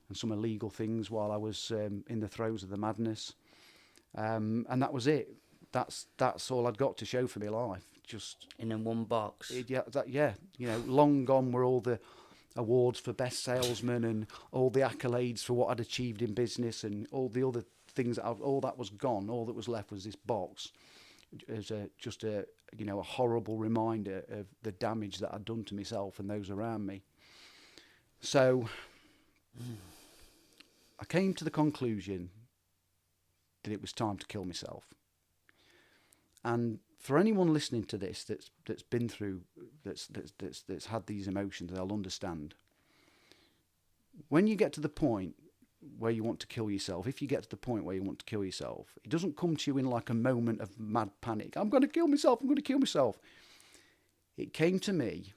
and some illegal things while I was in the throes of the madness. And that was it. That's all I'd got to show for my life. Just in one box. Long gone were all the awards for best salesman and all the accolades for what I'd achieved in business and all the other things. All that was gone. All that was left was this box, as a horrible reminder of the damage that I'd done to myself and those around me. So I came to the conclusion that it was time to kill myself. And for anyone listening to this that's been through, that's had these emotions, they'll understand. When you get to the point where you want to kill yourself, if you get to the point where you want to kill yourself, it doesn't come to you in like a moment of mad panic. I'm going to kill myself. I'm going to kill myself. It came to me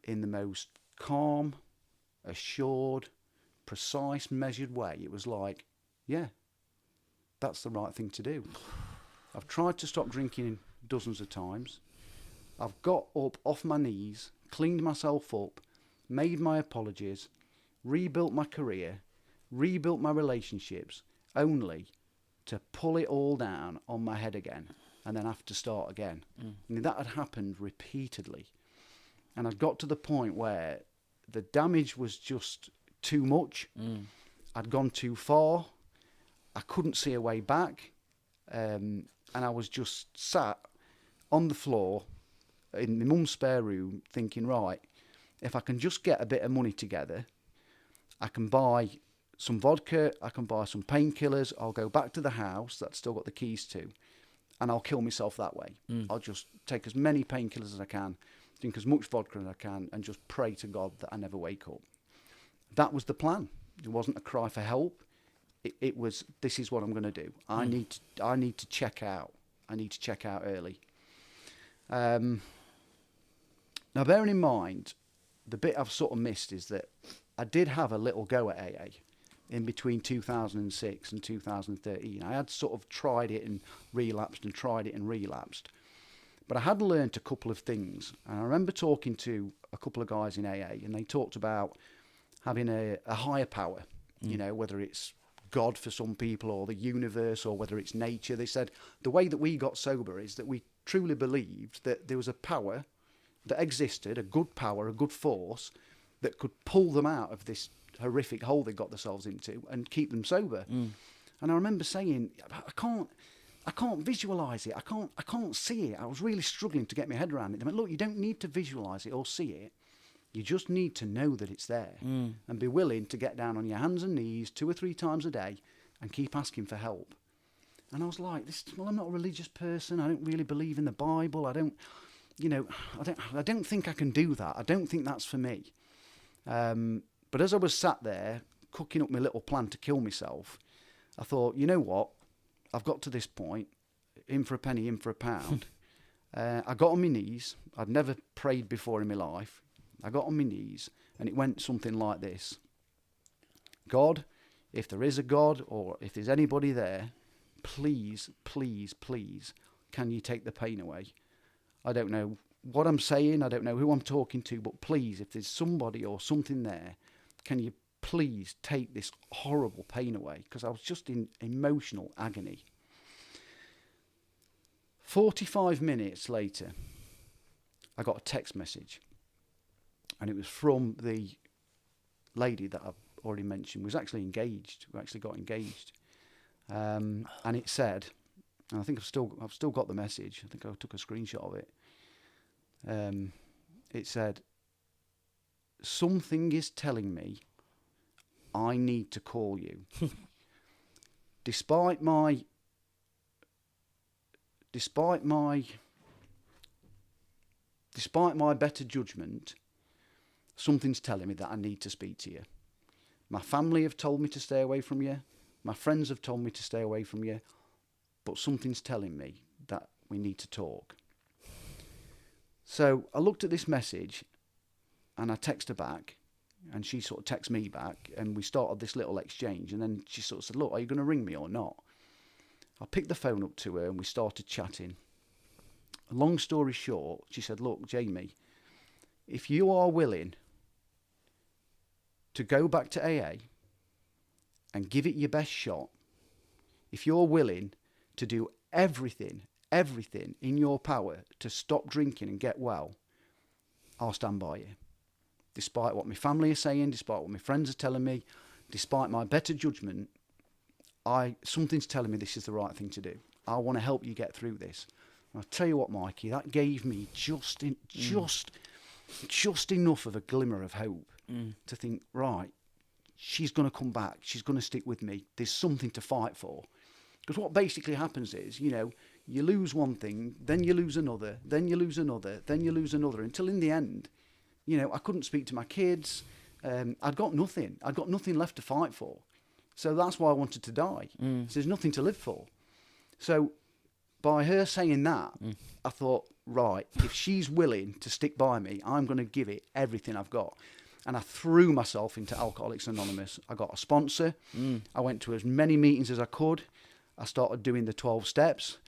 in the most calm, assured, precise, measured way. It was like, yeah, that's the right thing to do. I've tried to stop drinking dozens of times. I've got up off my knees, cleaned myself up, made my apologies, rebuilt my career, rebuilt my relationships, only to pull it all down on my head again and then have to start again. And that had happened repeatedly. And I'd got to the point where the damage was just too much. I'd gone too far. I couldn't see a way back. And I was just sat on the floor in my mum's spare room thinking, right, if I can just get a bit of money together, I can buy some vodka, I can buy some painkillers, I'll go back to the house that I've still got the keys to, and I'll kill myself that way. I'll just take as many painkillers as I can, drink as much vodka as I can, and just pray to God that I never wake up. That was the plan. It wasn't a cry for help. It was, this is what I'm going to do. I need to check out. I need to check out early. Now, bearing in mind, the bit I've sort of missed is that I did have a little go at AA in between 2006 and 2013. I had sort of tried it and relapsed and tried it and relapsed. But I had learnt a couple of things. And I remember talking to a couple of guys in AA, and they talked about having a higher power, whether it's God for some people or the universe or whether it's nature. They said the way that we got sober is that we truly believed that there was a power that existed, a good power, a good force that could pull them out of this horrific hole they got themselves into and keep them sober. And I remember saying, I can't visualize it. I can't see it. I was really struggling to get my head around it. They went, look, you don't need to visualize it or see it. You just need to know that it's there and be willing to get down on your hands and knees 2 or 3 times a day and keep asking for help. And I was like, I'm not a religious person. I don't really believe in the Bible. I don't think I can do that. I don't think that's for me. But as I was sat there cooking up my little plan to kill myself, I thought, you know what? I've got to this point, in for a penny, in for a pound. I got on my knees. I'd never prayed before in my life. I got on my knees, and it went something like this. God, if there is a God, or if there's anybody there, please, please, please, can you take the pain away? I don't know what I'm saying, I don't know who I'm talking to, but please, if there's somebody or something there, can you please take this horrible pain away? Because I was just in emotional agony. 45 minutes later, I got a text message. And it was from the lady that I've already mentioned, was actually engaged. We actually got engaged. And it said, and I think I've still got the message. I think I took a screenshot of it. It said, "Something is telling me I need to call you. Despite my better judgment, something's telling me that I need to speak to you. My family have told me to stay away from you. My friends have told me to stay away from you. But something's telling me that we need to talk." So I looked at this message and I texted her back, and she sort of texted me back, and we started this little exchange. And then she sort of said, "Look, are you going to ring me or not?" I picked the phone up to her and we started chatting. Long story short, she said, "Look, Jamie, if you are willing to go back to AA and give it your best shot, if you're willing to do everything in your power to stop drinking and get well, I'll stand by you. Despite what my family are saying, despite what my friends are telling me, despite my better judgment, something's telling me this is the right thing to do. I want to help you get through this." And I'll tell you what, Mikey, that gave me just enough of a glimmer of hope to think, right, she's going to come back. She's going to stick with me. There's something to fight for. Because what basically happens is, you lose one thing, then you lose another, then you lose another, then you lose another, until in the end, I couldn't speak to my kids. I'd got nothing. I'd got nothing left to fight for. So that's why I wanted to die. So there's nothing to live for. So by her saying that, I thought, right, if she's willing to stick by me, I'm going to give it everything I've got. And I threw myself into Alcoholics Anonymous. I got a sponsor. I went to as many meetings as I could. I started doing the 12 steps.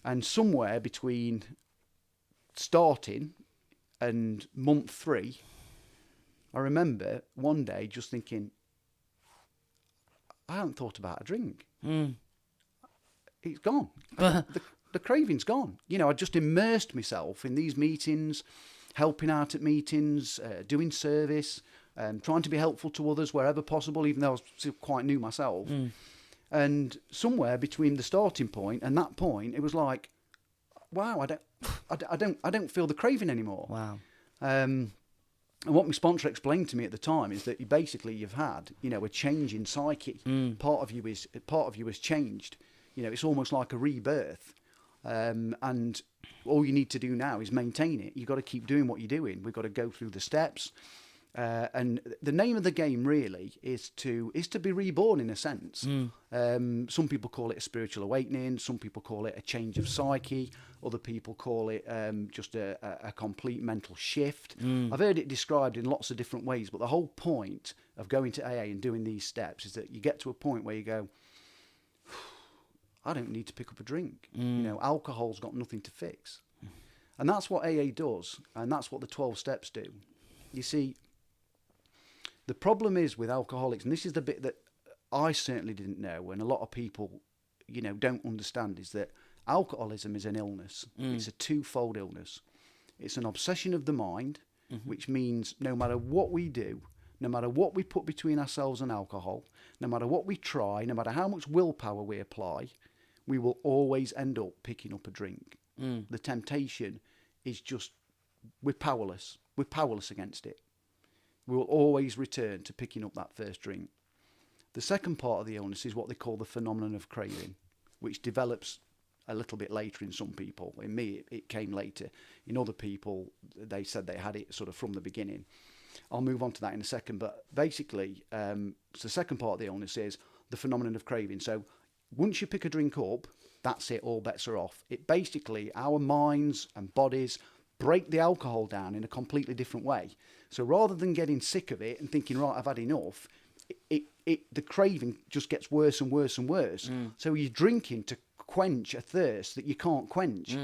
And somewhere between starting and month 3, I remember one day just thinking, I haven't thought about a drink. It's gone. The craving's gone. I just immersed myself in these meetings, helping out at meetings, doing service, trying to be helpful to others wherever possible, even though I was still quite new myself. And somewhere between the starting point and that point, it was like, wow, I don't feel the craving anymore. Wow. And what my sponsor explained to me at the time is that you've had, a change in psyche. Part of you has changed. It's almost like a rebirth. And all you need to do now is maintain it. You've got to keep doing what you're doing. We've got to go through the steps. And the name of the game really is to be reborn in a sense. Some people call it a spiritual awakening. Some people call it a change of psyche. Other people call it just a complete mental shift. I've heard it described in lots of different ways, but the whole point of going to AA and doing these steps is that you get to a point where you go, I don't need to pick up a drink. Alcohol's got nothing to fix. And that's what AA does, and that's what the 12 steps do. You see, the problem is with alcoholics, and this is the bit that I certainly didn't know, and a lot of people, don't understand, is that alcoholism is an illness. It's a twofold illness. It's an obsession of the mind, which means no matter what we do, no matter what we put between ourselves and alcohol, no matter what we try, no matter how much willpower we apply, we will always end up picking up a drink. The temptation is just, we're powerless. We're powerless against it. We will always return to picking up that first drink. The second part of the illness is what they call the phenomenon of craving, which develops a little bit later in some people. In me, it came later. In other people, they said they had it sort of from the beginning. I'll move on to that in a second. But basically, so the second part of the illness is the phenomenon of craving. So once you pick a drink up, that's it, all bets are off. It basically, our minds and bodies break the alcohol down in a completely different way. So rather than getting sick of it and thinking, right, I've had enough, the craving just gets worse and worse and worse. So you're drinking to quench a thirst that you can't quench.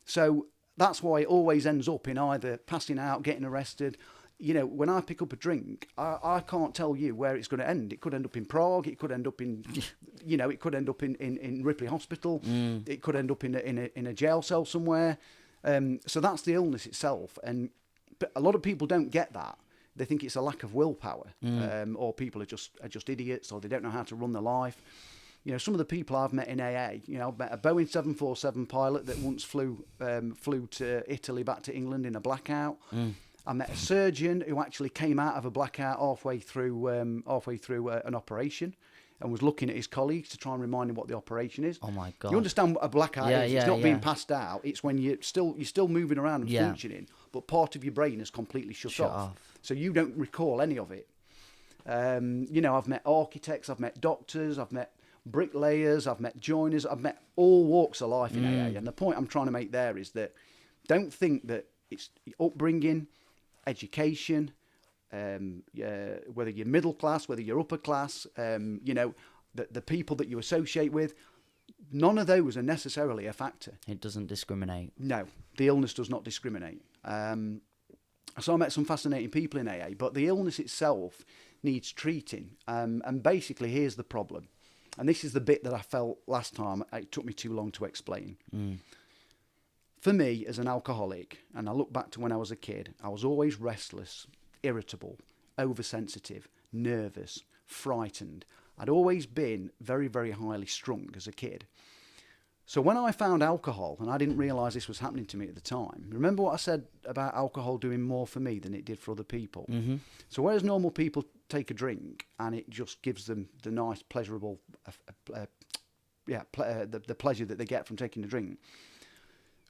So that's why it always ends up in either passing out, getting arrested. When I pick up a drink, I can't tell you where it's going to end. It could end up in Prague. It could end up in, it could end up in Ripley Hospital. It could end up in a jail cell somewhere. So that's the illness itself. But a lot of people don't get that. they think it's a lack of willpower, or people are just idiots, or they don't know how to run their life. You know, some of the people I've met in AA, you know, I've met a Boeing 747 pilot that once flew to Italy back to England in a blackout. I met a surgeon who actually came out of a blackout halfway through an operation, and was looking at his colleagues to try and remind him what the operation is. Oh my God! You understand what a blackout is? Yeah, It's not being passed out. It's when you're still moving around and functioning, but part of your brain is completely shut off. So you don't recall any of it. You know, I've met architects, I've met doctors, I've met bricklayers, I've met joiners, I've met all walks of life in AA. And the point I'm trying to make there is that don't think that it's upbringing, education, whether you're middle class, whether you're upper class, you know, the people that you associate with, none of those are necessarily a factor. It doesn't discriminate. No, the illness does not discriminate. So I met some fascinating people in AA, but the illness itself needs treating. And basically, here's the problem. And this is the bit that I felt last time it took me too long to explain. For me, as an alcoholic, and I look back to when I was a kid, I was always restless, irritable, oversensitive, nervous, frightened. I'd always been very, very highly strung as a kid. So when I found alcohol, and I didn't realise this was happening to me at the time, remember what I said about alcohol doing more for me than it did for other people? So whereas normal people take a drink and it just gives them the nice, pleasurable, the pleasure that they get from taking a drink,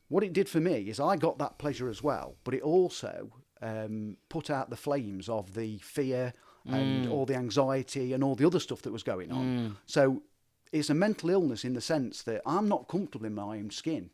what it did for me is I got that pleasure as well, but it also put out the flames of the fear and all the anxiety and all the other stuff that was going on. So it's a mental illness in the sense that I'm not comfortable in my own skin.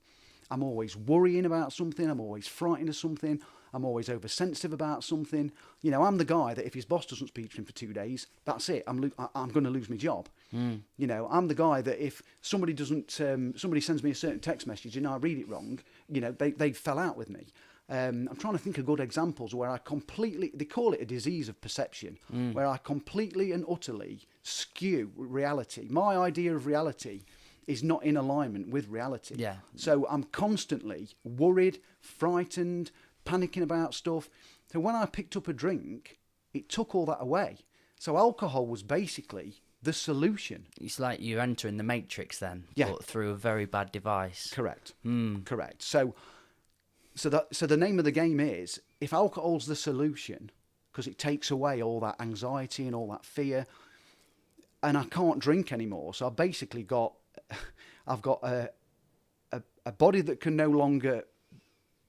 I'm always worrying about something. I'm always frightened of something. I'm always oversensitive about something. You know, I'm the guy that if his boss doesn't speak to him for 2 days, that's it. I'm going to lose my job. You know, I'm the guy that if somebody doesn't, somebody sends me a certain text message and I read it wrong, you know, they fell out with me. I'm trying to think of good examples where I completely, they call it a disease of perception, where I completely and utterly skew reality. My idea of reality is not in alignment with reality. Yeah. So I'm constantly worried, frightened, panicking about stuff. So when I picked up a drink, it took all that away. So alcohol was basically the solution. It's like you're entering the Matrix then, but through a very bad device. Correct. Correct. So the name of the game is, if alcohol's the solution, because it takes away all that anxiety and all that fear, and I can't drink anymore, so I've basically got a body that can no longer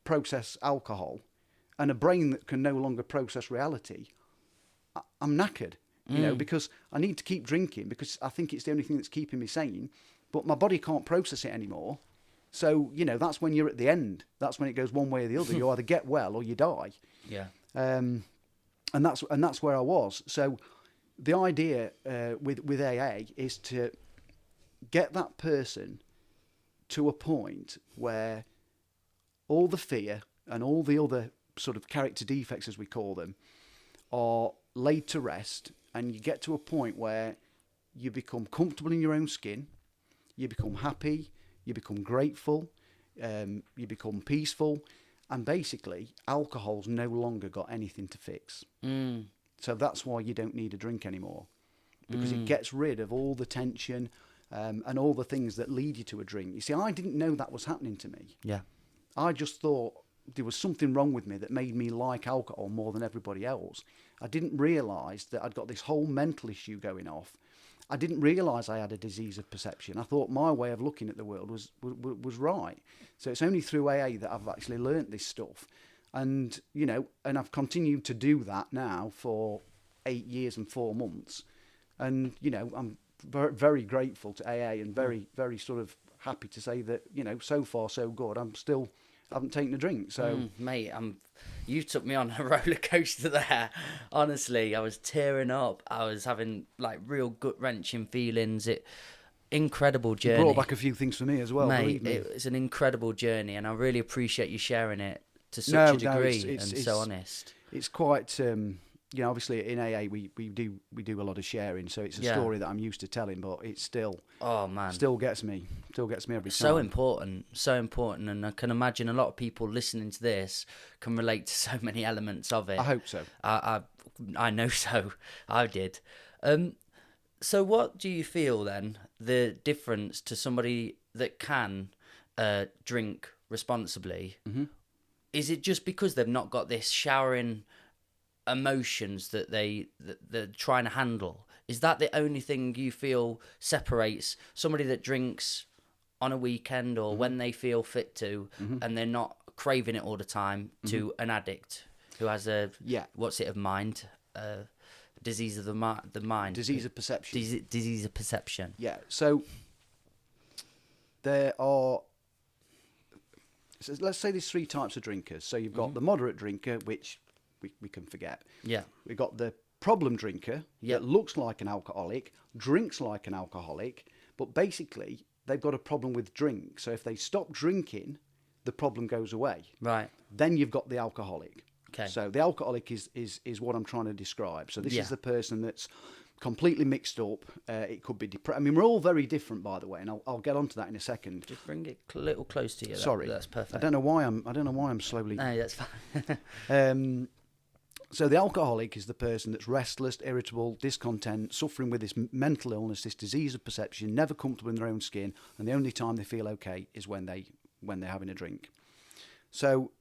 process alcohol and a brain that can no longer process reality. I'm knackered, you know, because I need to keep drinking because I think it's the only thing that's keeping me sane, but my body can't process it anymore. So, you know, that's when you're at the end. That's when it goes one way or the other. You either get well or you die. Yeah. And that's where I was. So the idea with AA is to get that person to a point where all the fear and all the other sort of character defects, as we call them, are laid to rest, and you get to a point where you become comfortable in your own skin, you become happy, you become grateful, you become peaceful, and basically alcohol's no longer got anything to fix. So that's why you don't need a drink anymore, because it gets rid of all the tension and all the things that lead you to a drink. You see, I didn't know that was happening to me. Yeah. I just thought there was something wrong with me that made me like alcohol more than everybody else. I didn't realise that I'd got this whole mental issue going off. I didn't realise I had a disease of perception. I thought my way of looking at the world was right. So it's only through AA that I've actually learnt this stuff. And, you know, and I've continued to do that now for 8 years and 4 months. And, you know, I'm very grateful to AA and very, very sort of happy to say that, you know, so far so good. I haven't taken a drink. So, mate, you took me on a roller coaster there. Honestly, I was tearing up. I was having like real gut wrenching feelings. Incredible journey. It brought back a few things for me as well. Mate, it's an incredible journey, and I really appreciate you sharing it to such a degree and so honest. It's quite obviously in AA we do a lot of sharing, so it's a story that I'm used to telling, but it's still still gets me every time. So important, and I can imagine a lot of people listening to this can relate to so many elements of it. I hope so. I know so. I did. So what do you feel then the difference to somebody that can drink responsibly? Mm-hmm. Is it just because they've not got this showering emotions that they're trying to handle? Is that the only thing you feel separates somebody that drinks on a weekend or when they feel fit to, and they're not craving it all the time, to an addict who has a mind, disease of the mind, disease of perception, disease of perception? Yeah. So there are. So let's say there's 3 types of drinkers. So you've got the moderate drinker, which we can forget. Yeah. We've got the problem drinker that looks like an alcoholic, drinks like an alcoholic, but basically they've got a problem with drink. So if they stop drinking, the problem goes away. Right. Then you've got the alcoholic. Okay. So the alcoholic is what I'm trying to describe. So this is the person that's completely mixed up. It could be depressed. I mean, we're all very different, by the way, and I'll get onto that in a second. Just bring it a little close to you. Sorry, that's perfect. I don't know why I'm slowly. No, that's fine. So the alcoholic is the person that's restless, irritable, discontent, suffering with this mental illness, this disease of perception, never comfortable in their own skin, and the only time they feel okay is when they're having a drink. So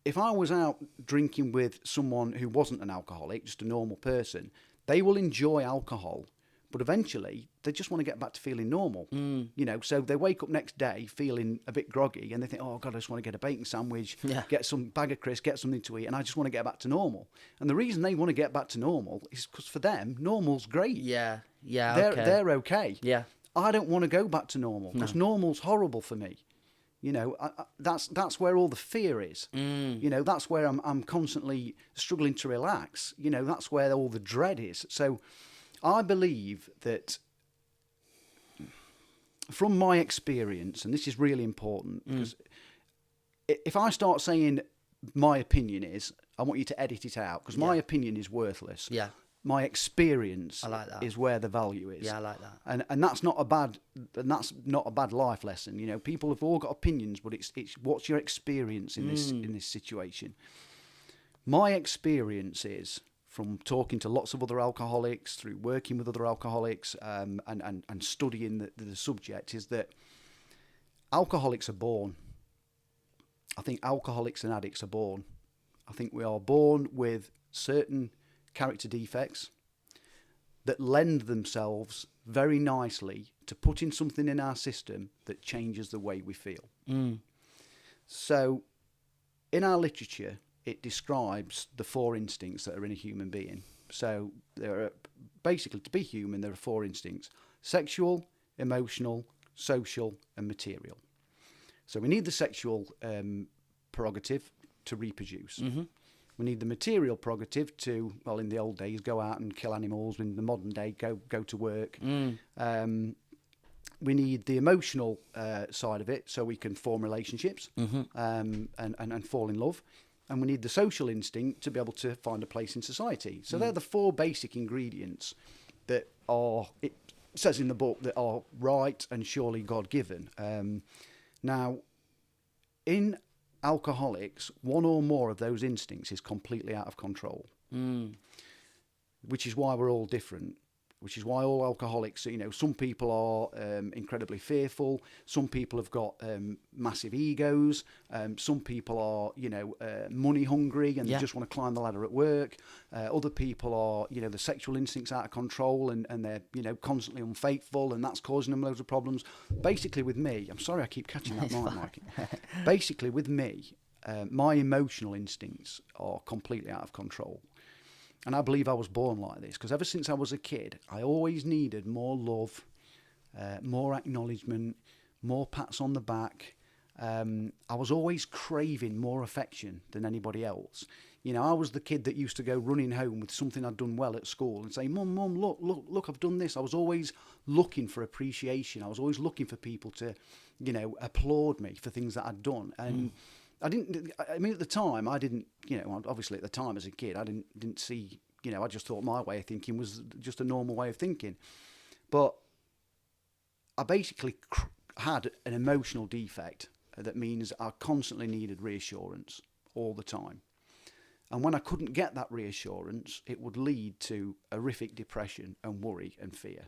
if I was out drinking with someone who wasn't an alcoholic, just a normal person, they will enjoy alcohol, but eventually they just want to get back to feeling normal. So they wake up next day feeling a bit groggy, and they think, oh God, I just want to get a bacon sandwich, get some bag of crisps, get something to eat, and I just want to get back to normal. And the reason they want to get back to normal is because for them, normal's great. Yeah, They're okay. Yeah. I don't want to go back to normal because normal's horrible for me. That's where all the fear is. That's where I'm constantly struggling to relax. That's where all the dread is. So I believe that from my experience, and this is really important, because if I start saying my opinion is, I want you to edit it out, because my opinion is worthless. Yeah. My experience I like that. is where the value is. Yeah, I like that. And that's not a bad life lesson. People have all got opinions, but it's what's your experience in this situation. My experience is, from talking to lots of other alcoholics, through working with other alcoholics, and studying the subject, is that alcoholics are born. I think alcoholics and addicts are born. I think we are born with certain character defects that lend themselves very nicely to putting something in our system that changes the way we feel. So in our literature, it describes the 4 instincts that are in a human being. So there are basically, to be human, there are 4 instincts: sexual, emotional, social, and material. So we need the sexual prerogative to reproduce. We need the material prerogative to, well, in the old days, go out and kill animals. In the modern day, go to work. We need the emotional side of it, so we can form relationships and fall in love. And we need the social instinct to be able to find a place in society. So they're the 4 basic ingredients that are, it says in the book, that are right and surely God-given. Now, in alcoholics, 1 or more of those instincts is completely out of control, which is why we're all different, which is why all alcoholics, some people are incredibly fearful, some people have got massive egos, some people are, money hungry and they just want to climb the ladder at work, other people are, the sexual instincts out of control and they're, constantly unfaithful, and that's causing them loads of problems. Basically with me, I'm sorry I keep catching that mic, Mikey. Basically with me, my emotional instincts are completely out of control. And I believe I was born like this, because ever since I was a kid, I always needed more love, more acknowledgement, more pats on the back. I was always craving more affection than anybody else. I was the kid that used to go running home with something I'd done well at school and say, Mum, look, I've done this. I was always looking for appreciation. I was always looking for people to, applaud me for things that I'd done. And I didn't. I mean, at the time, I didn't. Obviously, at the time as a kid, I didn't see. I just thought my way of thinking was just a normal way of thinking. But I basically had an emotional defect that means I constantly needed reassurance all the time. And when I couldn't get that reassurance, it would lead to horrific depression and worry and fear.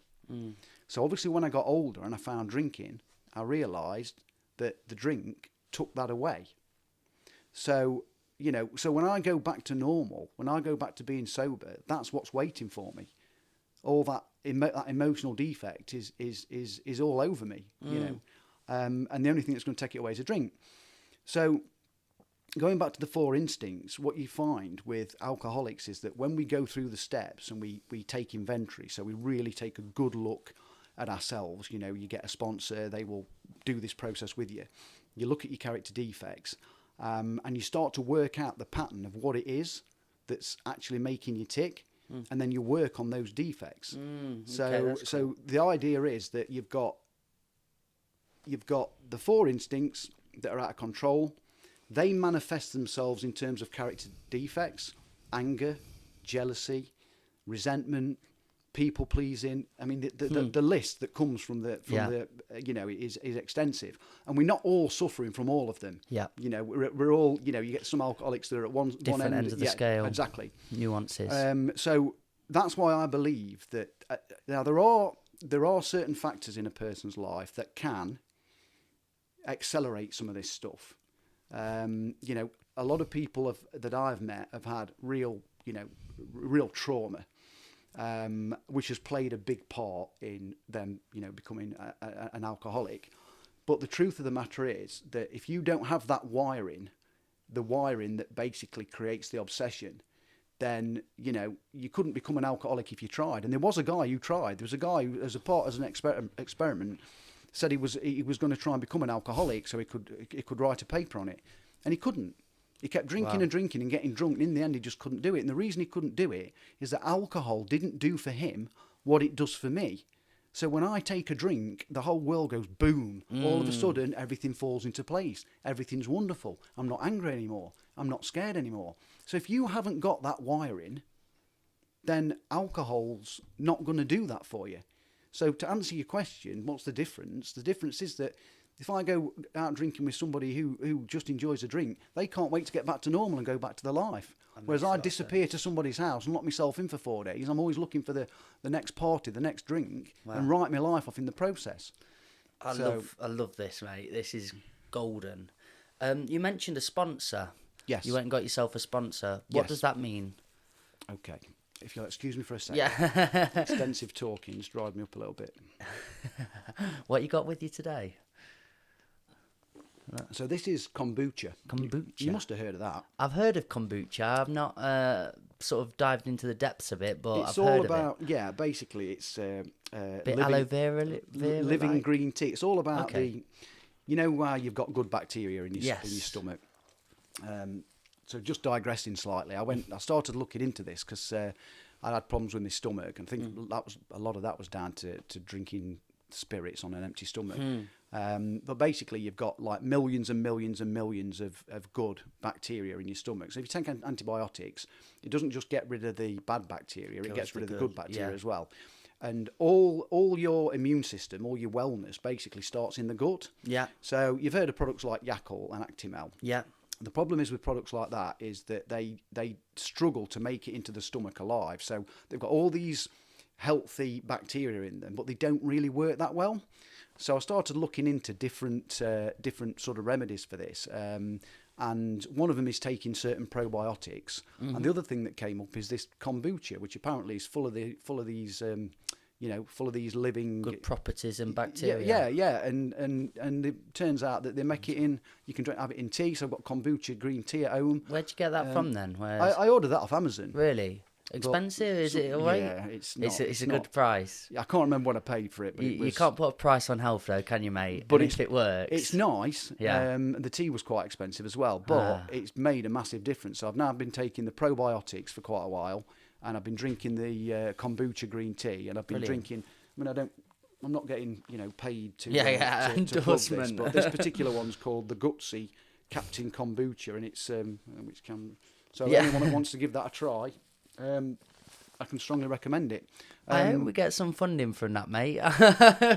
So obviously when I got older and I found drinking, I realised that the drink took that away. So, so when I go back to normal, when I go back to being sober, that's what's waiting for me. All that emotional defect is all over me, and the only thing that's going to take it away is a drink. So going back to the 4 instincts, what you find with alcoholics is that when we go through the steps and we take inventory, so we really take a good look at ourselves, you get a sponsor, they will do this process with you. You look at your character defects, and you start to work out the pattern of what it is that's actually making you tick, and then you work on those defects. So the idea is that you've got the 4 instincts that are out of control. They manifest themselves in terms of character defects: anger, jealousy, resentment, people pleasing. I mean, the list that comes from the is extensive, and we're not all suffering from all of them. Yeah, we're all you get some alcoholics that are at one different end ends of the scale. Exactly, nuances. So that's why I believe that now there are certain factors in a person's life that can accelerate some of this stuff. A lot of people that I've met have had real trauma, which has played a big part in them, becoming an alcoholic. But the truth of the matter is that if you don't have that wiring, the wiring that basically creates the obsession, then, you couldn't become an alcoholic if you tried. And there was a guy who tried. There was a guy who, as an experiment, said he was going to try and become an alcoholic so he could write a paper on it, and he couldn't. He kept drinking and drinking and getting drunk, and in the end he just couldn't do it. And the reason he couldn't do it is that alcohol didn't do for him what it does for me. So when I take a drink, the whole world goes boom. All of a sudden everything falls into place. Everything's wonderful. I'm not angry anymore. I'm not scared anymore. So if you haven't got that wiring, then alcohol's not going to do that for you. So to answer your question, what's the difference? The difference is that if I go out drinking with somebody who just enjoys a drink, they can't wait to get back to normal and go back to their life. Whereas I disappear to somebody's house and lock myself in for 4 days. I'm always looking for the next party, the next drink, and write my life off in the process. I love this, mate. This is golden. You mentioned a sponsor. Yes. You went and got yourself a sponsor. What does that mean? Okay. If you'll excuse me for a second. Yeah. Extensive talking's dried me up a little bit. What you got with you today? So this is kombucha. Kombucha. You must have heard of that. I've heard of kombucha. I've not sort of dived into the depths of it, but I've heard all of about, it. yeah, basically it's aloe vera living green tea. It's all about you've got good bacteria in your stomach. So just digressing slightly, I started looking into this because I had problems with my stomach, and I think a lot of that was down to drinking spirits on an empty stomach. But basically you've got like millions and millions and millions of good bacteria in your stomach. So if you take antibiotics, it doesn't just get rid of the bad bacteria, it gets rid of the good bacteria as well. And all your immune system, all your wellness basically starts in the gut. Yeah. So you've heard of products like Yakult and Actimel. Yeah. The problem is with products like that is that they struggle to make it into the stomach alive. So they've got all these healthy bacteria in them, but they don't really work that well. So I started looking into different sort of remedies for this. And one of them is taking certain probiotics. Mm-hmm. And the other thing that came up is this kombucha, which apparently is full of these living good properties and bacteria. Yeah. And it turns out that they make it in. You can have it in tea. So I've got kombucha green tea at home. Where'd you get that from then? I ordered that off Amazon. Really? Expensive? Is it all right? Yeah, it's not. It's a good price. I can't remember what I paid for it. But you can't put a price on health though, can you, mate? But if it works, it's nice. Yeah. The tea was quite expensive as well, but it's made a massive difference. So I've now been taking the probiotics for quite a while, and I've been drinking the kombucha green tea, and I've been drinking. I mean, I'm not getting paid to endorsement. plug this, but this particular one's called the Gutsy Captain Kombucha, and it's which can. So Yeah. anyone that wants to give that a try, I can strongly recommend it. I hope we get some funding from that, mate.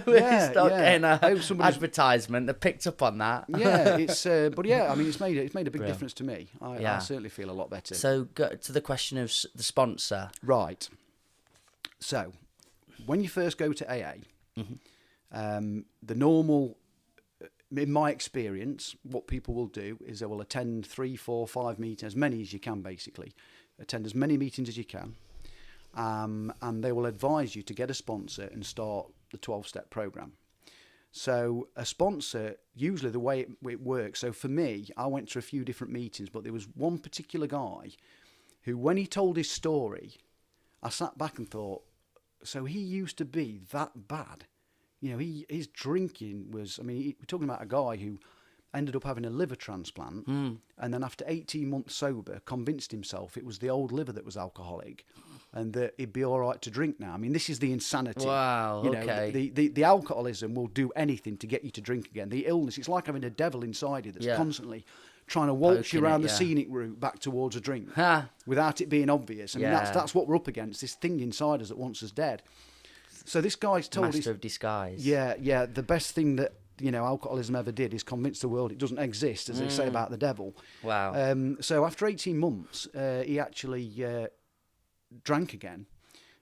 We Yeah, start yeah. getting I hope an somebody's- advertisement that picked up on that. Yeah, it's but yeah, I mean, it's made a big Brilliant. difference to me. I Yeah. certainly feel a lot better. So go to the question of the sponsor. Right. So, when you first go to AA, the normal, in my experience, what people will do is they will attend 3, 4, 5 meetings, as many as you can, basically. Attend as many meetings as you can. And they will advise you to get a sponsor and start the 12-step program. So a sponsor, usually the way it works, so for me, I went to a few different meetings, but there was one particular guy who, when he told his story, I sat back and thought, so he used to be that bad. You know, his drinking was, I mean, we're talking about a guy who ended up having a liver transplant, and then after 18 months sober, convinced himself it was the old liver that was alcoholic, and that he'd be all right to drink now. I mean, this is the insanity. Wow, You know, okay. the alcoholism will do anything to get you to drink again. The illness, it's like having a devil inside you that's Yeah. constantly trying to waltz you Poking around it, the yeah. scenic route back towards a drink Ha. without it being obvious. I mean, Yeah. that's what we're up against, this thing inside us that wants us dead. So this guy's told Master his... of disguise. Yeah, the best thing that, you know, alcoholism ever did is convince the world it doesn't exist, as they say about the devil. Wow. So after 18 months, he actually drank again.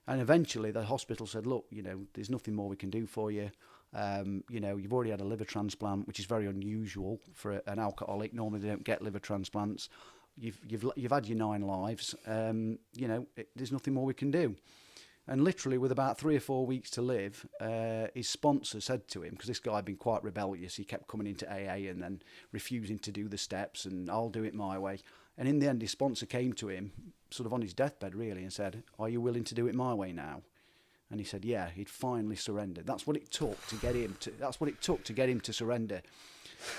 And eventually the hospital said, look, you know, there's nothing more we can do for you. You know, you've already had a liver transplant, which is very unusual for an alcoholic. Normally they don't get liver transplants. You've had your 9 lives. You know, there's nothing more we can do. And literally, with about 3 or 4 weeks to live, his sponsor said to him, because this guy had been quite rebellious, he kept coming into AA and then refusing to do the steps, and I'll do it my way. And in the end, his sponsor came to him, sort of on his deathbed, really, and said, "Are you willing to do it my way now?" And he said, "Yeah." He'd finally surrendered. That's what it took to get him to. That's what it took to get him to surrender.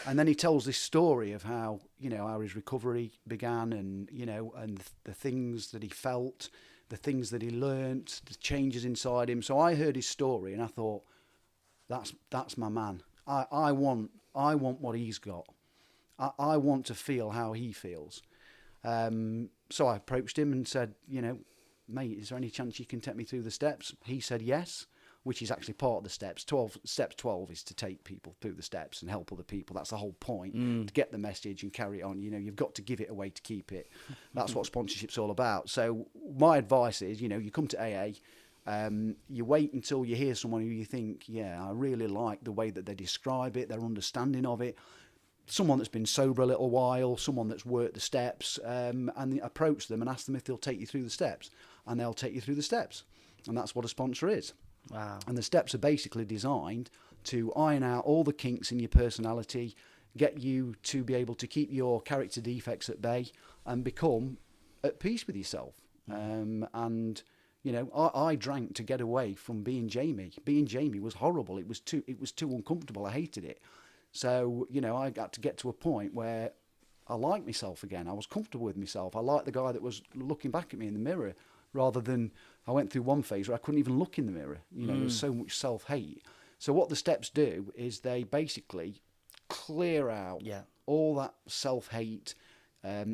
And then he tells this story of how, you know, how his recovery began, and, you know, and the things that he felt, the things that he learnt, the changes inside him. So I heard his story and I thought, that's my man. I want what he's got. I want to feel how he feels. So I approached him and said, you know, mate, is there any chance you can take me through the steps? He said yes, which is actually part of the steps. Step 12 is to take people through the steps and help other people. That's the whole point, to get the message and carry it on. You know, you've got to give it away to keep it. That's what sponsorship's all about. So my advice is, you know, you come to AA, you wait until you hear someone who you think, yeah, I really like the way that they describe it, their understanding of it. Someone that's been sober a little while, someone that's worked the steps, and approach them and ask them if they'll take you through the steps. And they'll take you through the steps. And that's what a sponsor is. Wow. And the steps are basically designed to iron out all the kinks in your personality, get you to be able to keep your character defects at bay and become at peace with yourself. And, you know, I drank to get away from being Jamie. Being Jamie was horrible. It was too uncomfortable. I hated it. So, you know, I got to get to a point where I liked myself again. I was comfortable with myself. I liked the guy that was looking back at me in the mirror, rather than I went through one phase where I couldn't even look in the mirror. You know, there was so much self-hate. So what the steps do is they basically clear out all that self-hate,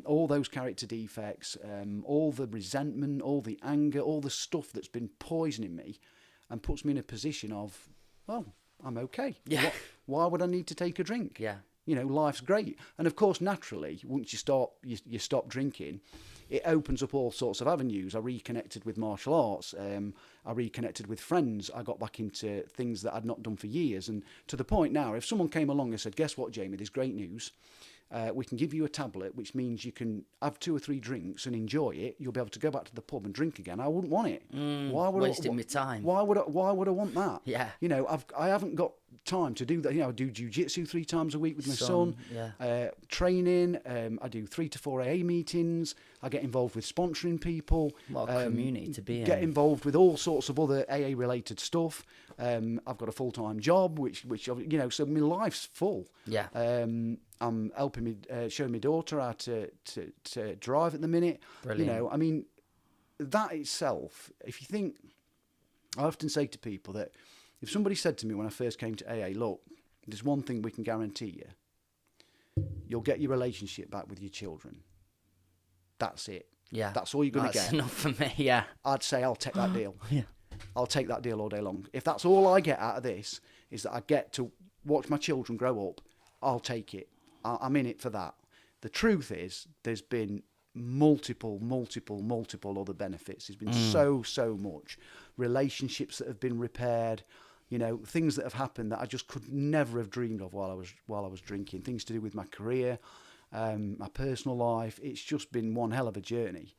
all those character defects, all the resentment, all the anger, all the stuff that's been poisoning me, and puts me in a position of, well, I'm okay. Yeah. Why would I need to take a drink? Yeah. You know, life's great. And of course, naturally, once you stop drinking, it opens up all sorts of avenues. I reconnected with martial arts. I reconnected with friends. I got back into things that I'd not done for years. And to the point now, if someone came along and said, guess what, Jamie, there's great news. We can give you a tablet, which means you can have 2 or 3 drinks and enjoy it. You'll be able to go back to the pub and drink again. I wouldn't want it. Wasting my time. Why would I want that? Yeah. You know, I haven't got time to do that. You know, I do jiu-jitsu 3 times a week with my son. Training. I do 3 to 4 AA meetings. I get involved with sponsoring people. What a community to be in. Get involved with all sorts of other AA related stuff. I've got a full-time job, which you know, so my life's full. Yeah. I'm helping me, showing my daughter how to drive at the minute. Brilliant. You know, I mean, that itself, if you think, I often say to people that if somebody said to me when I first came to AA, look, there's one thing we can guarantee you, you'll get your relationship back with your children. That's it. Yeah. That's all you're going to get. That's enough for me, yeah. I'd say I'll take that deal. Yeah. I'll take that deal all day long. If that's all I get out of this, is that I get to watch my children grow up, I'll take it. I'm in it for that. The truth is, there's been multiple other benefits. There's been so much. Relationships that have been repaired, things that have happened that I just could never have dreamed of while I was drinking. Things to do with my career, my personal life. It's just been one hell of a journey.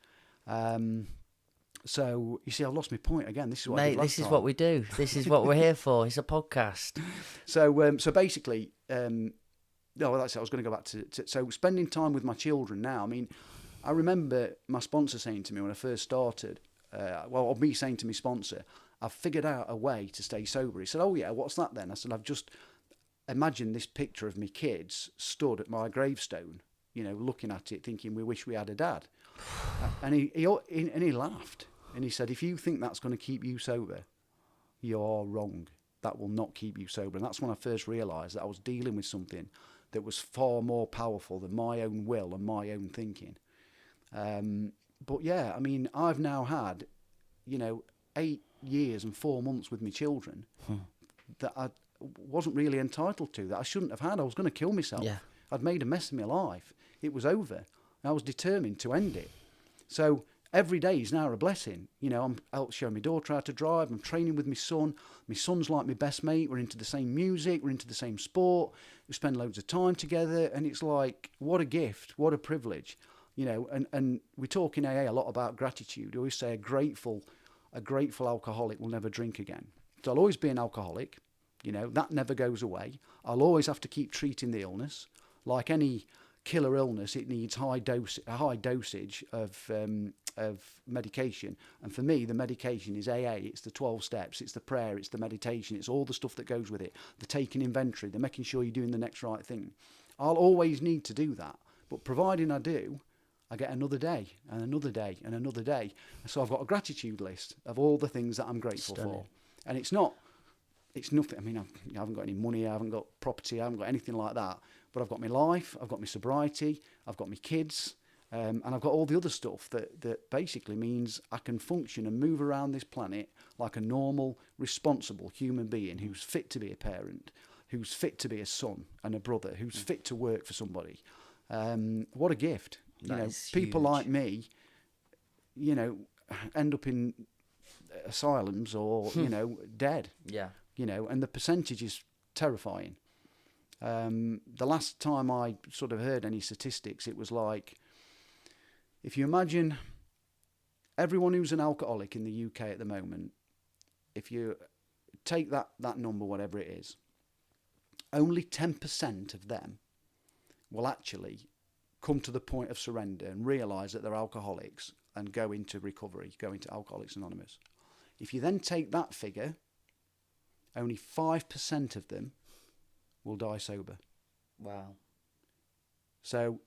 So you see, I've lost my point again. This is what I did last this is time. what we do. This is what we're here for. It's a podcast. So basically, that's it. I was going to go back to so spending time with my children now. I mean, I remember my sponsor saying to me when I first started, or me saying to my sponsor, I've figured out a way to stay sober. He said, oh yeah, what's that then? I said, I've just imagined this picture of me kids stood at my gravestone, looking at it, thinking we wish we had a dad. And he laughed. And he said, if you think that's going to keep you sober, you're wrong. That will not keep you sober. And that's when I first realised that I was dealing with something that was far more powerful than my own will and my own thinking. But yeah, I mean, I've now had, 8 years and 4 months with my children that I wasn't really entitled to, that I shouldn't have had. I was going to kill myself. Yeah. I'd made a mess of my life. It was over. I was determined to end it. So every day is now a blessing. I'm out showing my daughter how to drive. I'm training with my son. My son's like my best mate. We're into the same music. We're into the same sport. We spend loads of time together. And it's like, what a gift. What a privilege. And we talk in AA a lot about gratitude. We always say a grateful alcoholic will never drink again. So I'll always be an alcoholic. That never goes away. I'll always have to keep treating the illness. Like any killer illness, it needs a high dosage of medication. And for me, the medication is AA. It's the 12 steps. It's the prayer. It's the meditation. It's all the stuff that goes with it. The taking inventory. The making sure you're doing the next right thing. I'll always need to do that. But providing I do, I get another day and another day and another day. So I've got a gratitude list of all the things that I'm grateful for. And it's nothing. I mean, I haven't got any money. I haven't got property. I haven't got anything like that. But I've got my life. I've got my sobriety. I've got my kids. And I've got all the other stuff that basically means I can function and move around this planet like a normal, responsible human being who's fit to be a parent, who's fit to be a son and a brother, who's fit to work for somebody. What a gift. People huge. like me, end up in asylums or, dead. Yeah. And the percentage is terrifying. The last time I sort of heard any statistics, it was like, if you imagine everyone who's an alcoholic in the UK at the moment, if you take that number, whatever it is, only 10% of them will actually come to the point of surrender and realise that they're alcoholics and go into recovery, go into Alcoholics Anonymous. If you then take that figure, only 5% of them will die sober. Wow. So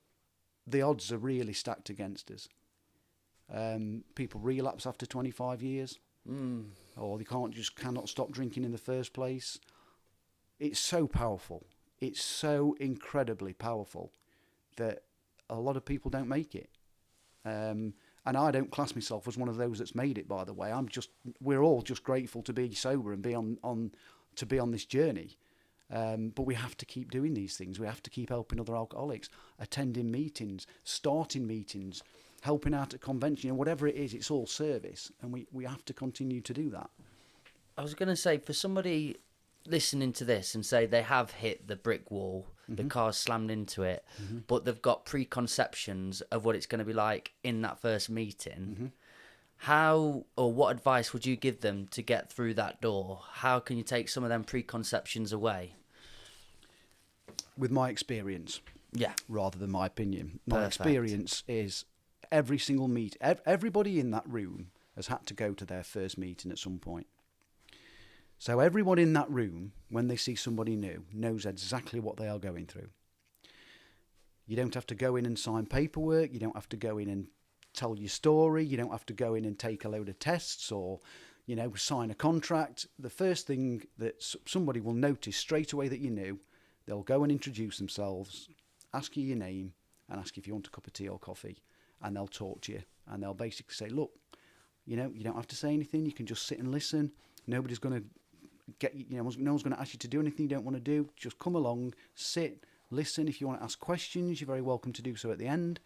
the odds are really stacked against us. People relapse after 25 years, or they cannot stop drinking in the first place. It's so powerful. It's so incredibly powerful that a lot of people don't make it. And I don't class myself as one of those that's made it, by the way. We're all just grateful to be sober and be on this journey. But we have to keep doing these things. We have to keep helping other alcoholics, attending meetings, starting meetings, helping out at convention, whatever it is, it's all service. And we have to continue to do that. I was going to say, for somebody listening to this and say they have hit the brick wall, the car's slammed into it, but they've got preconceptions of what it's going to be like in that first meeting, how or what advice would you give them to get through that door? How can you take some of them preconceptions away? With my experience, rather than my opinion. My Perfect. experience is every single meet, everybody in that room has had to go to their first meeting at some point. So everyone in that room, when they see somebody new, knows exactly what they are going through. You don't have to go in and sign paperwork. You don't have to go in and tell your story. You don't have to go in and take a load of tests or, sign a contract. The first thing that somebody will notice straight away that you knew, they'll go and introduce themselves ask you your name and ask if you want a cup of tea or coffee, and they'll talk to you, and they'll basically say, look, you don't have to say anything. You can just sit and listen. Nobody's going to no one's going to ask you to do anything you don't want to do. Just come along, sit, listen. If you want to ask questions, you're very welcome to do so at the end.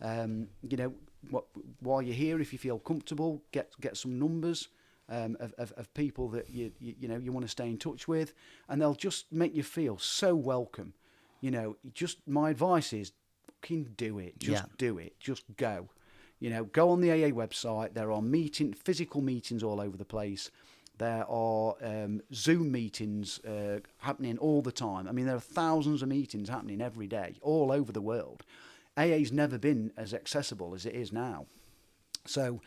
While you're here, if you feel comfortable, get some numbers of people that you want to stay in touch with, and they'll just make you feel so welcome. Just my advice is, fucking do it. Just do it. Just go. Go on the AA website. There are physical meetings all over the place. There are Zoom meetings happening all the time. I mean, there are thousands of meetings happening every day all over the world. AA's never been as accessible as it is now. So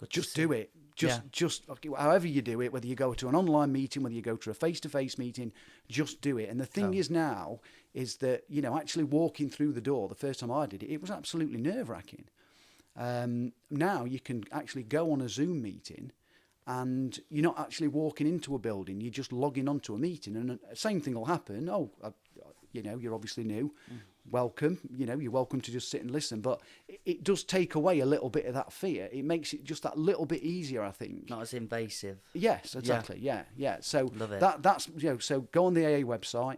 just do it. Just however you do it, whether you go to an online meeting, whether you go to a face-to-face meeting, just do it. And the thing is now is that, actually walking through the door, the first time I did it, it was absolutely nerve-wracking. Now you can actually go on a Zoom meeting and you're not actually walking into a building, you're just logging onto a meeting, and the same thing will happen. You're obviously new. Welcome. You're welcome to just sit and listen. But it does take away a little bit of that fear. It makes it just that little bit easier, I think. Not as invasive. Yes, exactly. Yeah. So love it. That's so go on the AA website.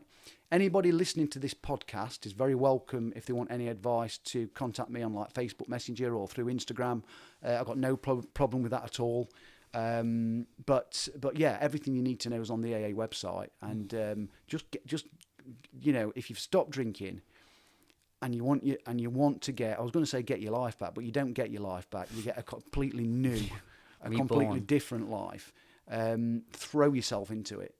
Anybody listening to this podcast is very welcome, if they want any advice, to contact me on like Facebook Messenger or through Instagram. I've got no problem with that at all. But yeah, everything you need to know is on the AA website, and just if you've stopped drinking and you want to get, I was going to say get your life back, but you don't get your life back. You get a completely new, a completely different life. Throw yourself into it.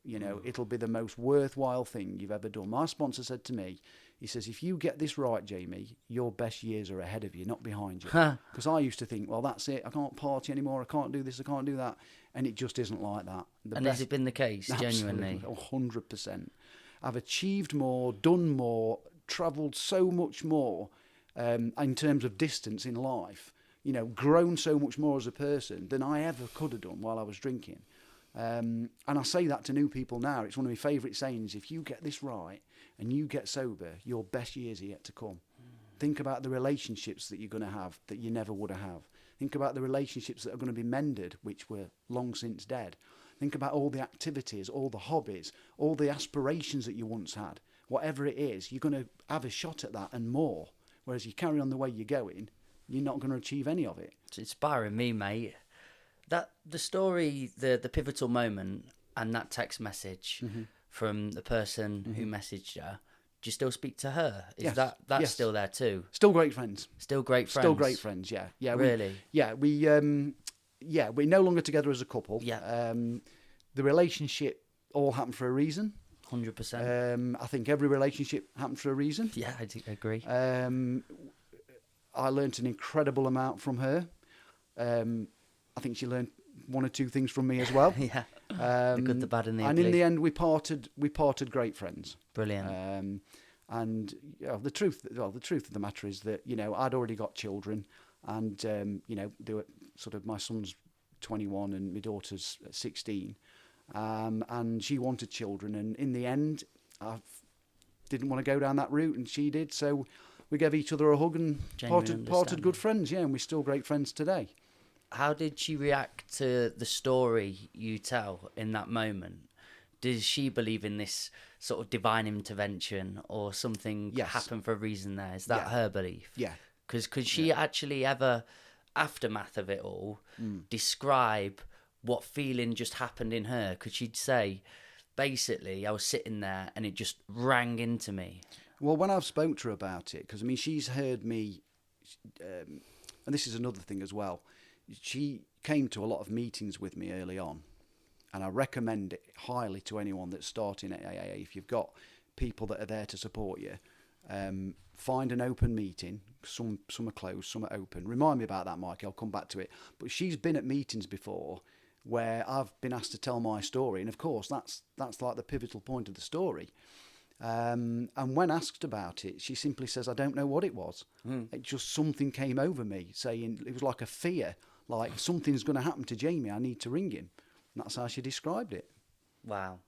It'll be the most worthwhile thing you've ever done. My sponsor said to me, he says, if you get this right, Jamie, your best years are ahead of you, not behind you. Because I used to think, well, that's it. I can't party anymore. I can't do this. I can't do that. And it just isn't like that. Has it been the case, genuinely? 100%. I've achieved more, done more, travelled so much more in terms of distance in life, grown so much more as a person than I ever could have done while I was drinking. And I say that to new people now. It's one of my favourite sayings. If you get this right and you get sober, your best years are yet to come. Think about the relationships that you're going to have that you never would have. Think about the relationships that are going to be mended, which were long since dead. Think about all the activities, all the hobbies, all the aspirations that you once had. Whatever it is, you're going to have a shot at that and more. Whereas you carry on the way you're going, you're not going to achieve any of it. It's inspiring me, mate. That the story, the pivotal moment, and that text message from the person who messaged her. Do you still speak to her? Is that's yes. still there too? Still great friends. Still great friends. Still great friends. Yeah. Really? We're no longer together as a couple. Yeah. The relationship all happened for a reason. 100%. I think every relationship happened for a reason. Yeah, I agree. I learnt an incredible amount from her. I think she learned one or two things from me as well. Yeah. The good, the bad, and the ugly. And in the end, we parted great friends. Brilliant. And the truth of the matter is that I'd already got children, and they were sort of, my son's 21 and my daughter's 16, and she wanted children, and in the end, I didn't want to go down that route, and she did. So we gave each other a hug and parted good friends. Yeah, and we're still great friends today. How did she react to the story you tell in that moment? Does she believe in this sort of divine intervention, or something happened for a reason there? Is that her belief? Yeah. Because could she actually ever, aftermath of it all, describe what feeling just happened in her? Could she say, basically, I was sitting there and it just rang into me? Well, when I've spoke to her about it, because she's heard me, and this is another thing as well, she came to a lot of meetings with me early on, and I recommend it highly to anyone that's starting at AA. If you've got people that are there to support you, find an open meeting. Some are closed, some are open. Remind me about that, Mike. I'll come back to it. But she's been at meetings before where I've been asked to tell my story, and of course that's like the pivotal point of the story. And when asked about it, she simply says, I don't know what it was. It just, something came over me, saying it was like a fear, like something's going to happen to Jamie, I need to ring him. And that's how she described it. Wow.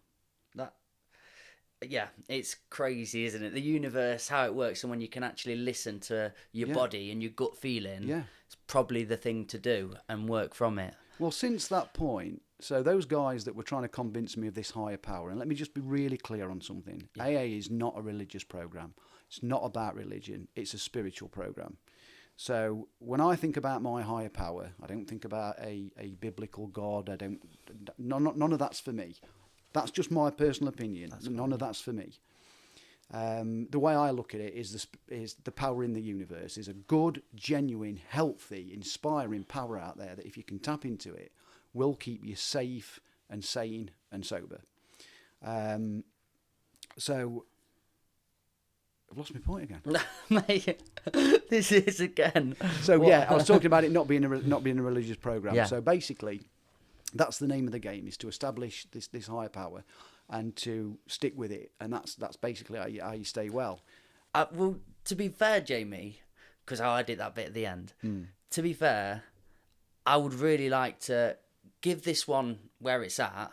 yeah, it's crazy, isn't it? The universe, how it works, and when you can actually listen to your body and your gut feeling, it's probably the thing to do and work from it. Well, since that point, so those guys that were trying to convince me of this higher power, and let me just be really clear on something. AA is not a religious program. It's not about religion. It's a spiritual program. So when I think about my higher power, I don't think about a biblical God. None of that's for me. That's just my personal opinion. None of that's for me. The way I look at it is the power in the universe is a good, genuine, healthy, inspiring power out there that if you can tap into it, will keep you safe and sane and sober. So I've lost my point again. Mate, this is again. So I was talking about it not being a religious program. Yeah. So basically, that's the name of the game, is to establish this higher power and to stick with it, and that's basically how you stay well. Well, to be fair, Jamie, because I did that bit at the end. To be fair, I would really like to give this one where it's at,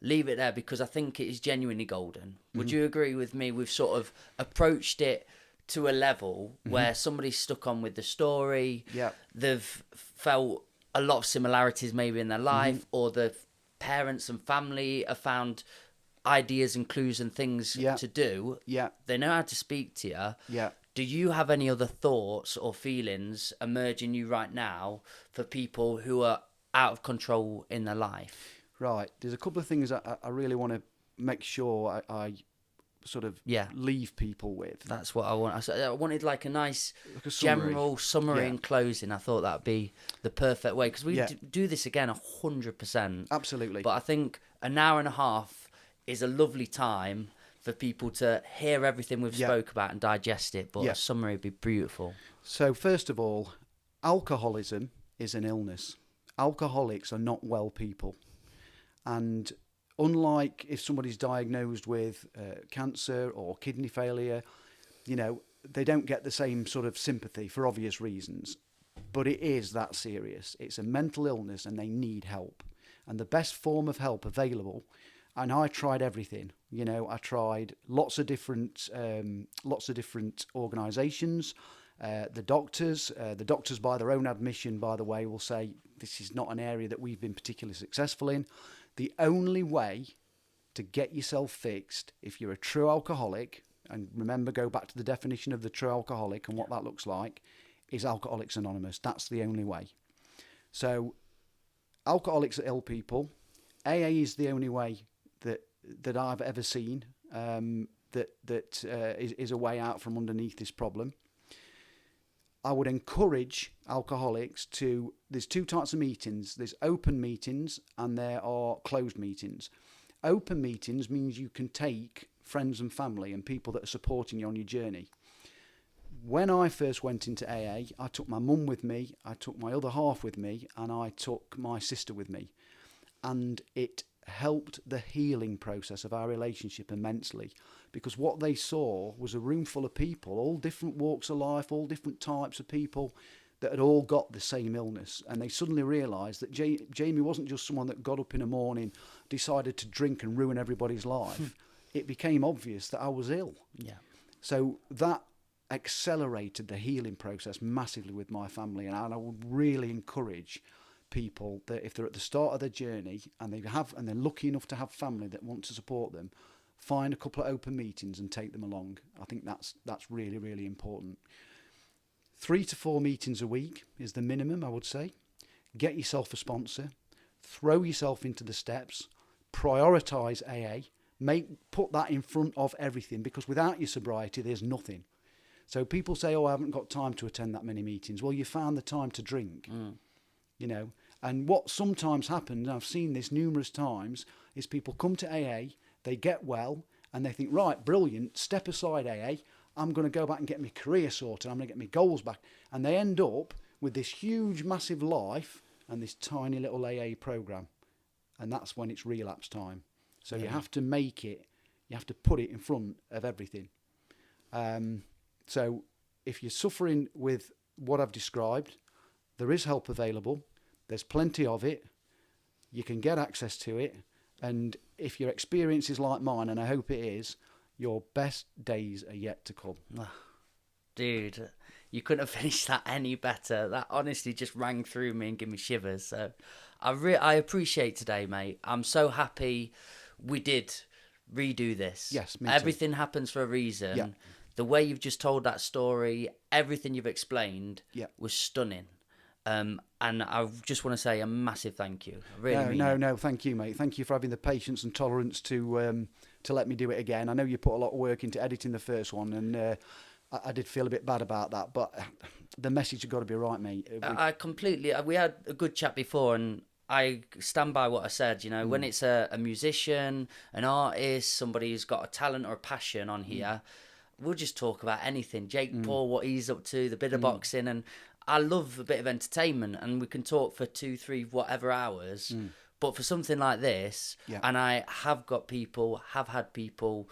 leave it there, because I think it is genuinely golden. Would you agree with me? We've sort of approached it to a level where somebody's stuck on with the story. Yeah. They've felt a lot of similarities maybe in their life, or the parents and family have found ideas and clues and things to do. Yeah. They know how to speak to you. Yeah. Do you have any other thoughts or feelings emerging you right now for people who are out of control in their life? Right. There's a couple of things I really want to make sure I sort of leave people with. That's what I want. I wanted like a nice summary. general summary and closing. I thought that'd be the perfect way, because we do this again 100%. Absolutely. But I think an hour and a half is a lovely time for people to hear everything we've spoke about and digest it. But a summary would be beautiful. So first of all, alcoholism is an illness. Alcoholics are not well people. And unlike if somebody's diagnosed with cancer or kidney failure, they don't get the same sort of sympathy for obvious reasons. But it is that serious. It's a mental illness and they need help. And the best form of help available, and I tried everything. I tried lots of different organisations. The doctors by their own admission, by the way, will say this is not an area that we've been particularly successful in. The only way to get yourself fixed, if you're a true alcoholic, and remember, go back to the definition of the true alcoholic and what that looks like, is Alcoholics Anonymous. That's the only way. So alcoholics are ill people. AA is the only way that I've ever seen that is a way out from underneath this problem. I would encourage alcoholics there's two types of meetings. There's open meetings and there are closed meetings. Open meetings means you can take friends and family and people that are supporting you on your journey. When I first went into AA, I took my mum with me, I took my other half with me, and I took my sister with me. And it helped the healing process of our relationship immensely, because what they saw was a room full of people, all different walks of life, all different types of people that had all got the same illness. And they suddenly realised that Jamie wasn't just someone that got up in the morning, decided to drink and ruin everybody's life. It became obvious that I was ill. Yeah. So that accelerated the healing process massively with my family. And I would really encourage people that if they're at the start of their journey and they're lucky enough to have family that want to support them, find a couple of open meetings and take them along. I think that's really, really important. 3 to 4 meetings a week is the minimum, I would say. Get yourself a sponsor, throw yourself into the steps, prioritise AA, put that in front of everything, because without your sobriety there's nothing. So people say, I haven't got time to attend that many meetings. Well, you found the time to drink. And what sometimes happens, and I've seen this numerous times, is people come to AA, they get well, and they think, right, brilliant, step aside AA, I'm going to go back and get my career sorted, I'm going to get my goals back. And they end up with this huge, massive life and this tiny little AA program. And that's when it's relapse time. So you have to make it, you have to put it in front of everything. So if you're suffering with what I've described, there is help available. There's plenty of it. You can get access to it. And if your experience is like mine, and I hope it is, Your best days are yet to come. Dude, you couldn't have finished that any better. That honestly just rang through me and gave me shivers. So I appreciate today, mate. I'm so happy we did redo this. Yes, me too. Everything happens for a reason. Yeah. The way you've just told that story, everything you've explained Yeah. was stunning. And I just want to say a massive thank you. I really mean it. No, thank you, mate. Thank you for having the patience and tolerance to let me do it again. I know you put a lot of work into editing the first one, and I did feel a bit bad about that, but the message has got to be right, mate. I completely... We had a good chat before, and I stand by what I said. You know, when it's a musician, an artist, somebody who's got a talent or a passion on here, we'll just talk about anything. Jake Paul, what he's up to, the bit of boxing, and I love a bit of entertainment, and we can talk for 2, 3, whatever hours. But for something like this, and I have had people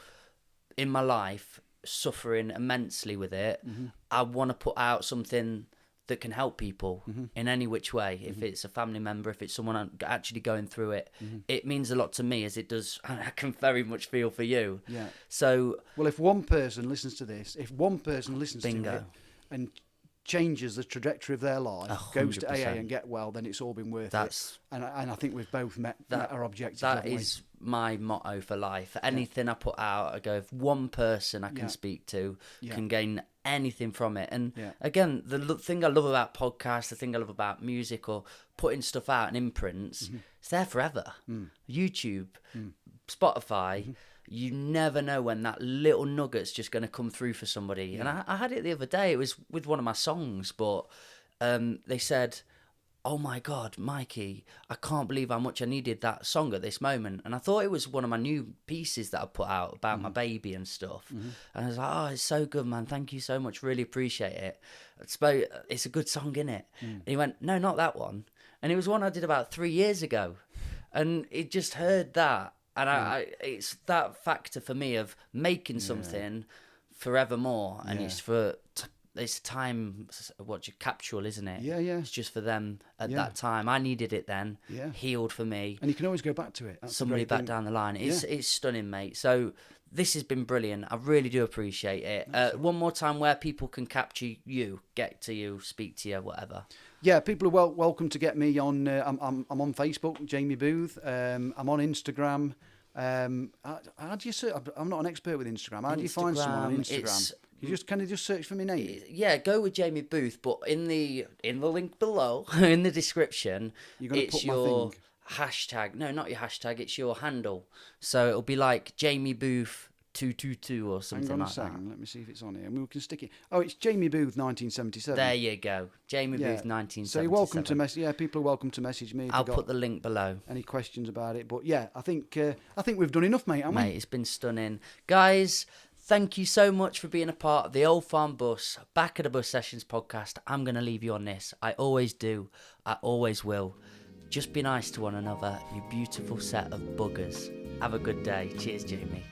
in my life suffering immensely with it. I want to put out something that can help people in any which way. If it's a family member, if it's someone actually going through it, it means a lot to me, as it does. And I can very much feel for you. Yeah. So, well, if one person listens to this, to it and changes the trajectory of their life, 100%. goes to AA and get well, then it's all been worth it. And I think we've both met our objectives. That is my motto for life. Anything I put out, I go, if one person I can speak to can gain anything from it. And again, the thing I love about podcasts, the thing I love about music or putting stuff out in imprints, it's there forever. YouTube, Spotify, you never know when that little nugget's just going to come through for somebody. And I had it the other day. It was with one of my songs, but they said, "Oh my God, Mikey, I can't believe how much I needed that song at this moment." And I thought it was one of my new pieces that I put out about my baby and stuff. And I was like, "Oh, it's so good, man. Thank you so much. Really appreciate it. It's a good song, innit?" And he went, "No, not that one." And it was one I did about 3 years ago. And it just heard that. And it's that factor for me of making something forevermore. And it's time, capsule, isn't it? Yeah, yeah. It's just for them at that time. I needed it then. Yeah. Healed for me. And you can always go back to it. That's Somebody back down the line. It's stunning, mate. So this has been brilliant. I really do appreciate it. One more time, where people can capture you, get to you, speak to you, whatever. Yeah, people are welcome to get me on. I'm on Facebook, Jamie Booth. I'm on Instagram. How do you search? I'm not an expert with Instagram. How do you find someone on Instagram? Can you just search for my name? Yeah, go with Jamie Booth, but in the link below, in the description, it's your hashtag. No, not your hashtag. It's your handle. So it'll be like Jamie Booth 222 or something Hang on like a second. that. Let me see if it's on here. I mean, we can stick it. Oh, it's Jamie Booth 1977. There you go, Jamie Booth 1977. So you're welcome to message. Yeah, people are welcome to message me. I'll put the link below. Any questions about it? But yeah, I think we've done enough, mate. Haven't we? Mate, it's been stunning, guys. Thank you so much for being a part of the Old Farm Bus Back of the Bus Sessions podcast. I'm going to leave you on this. I always do. I always will. Just be nice to one another, you beautiful set of buggers. Have a good day. Cheers, Jamie.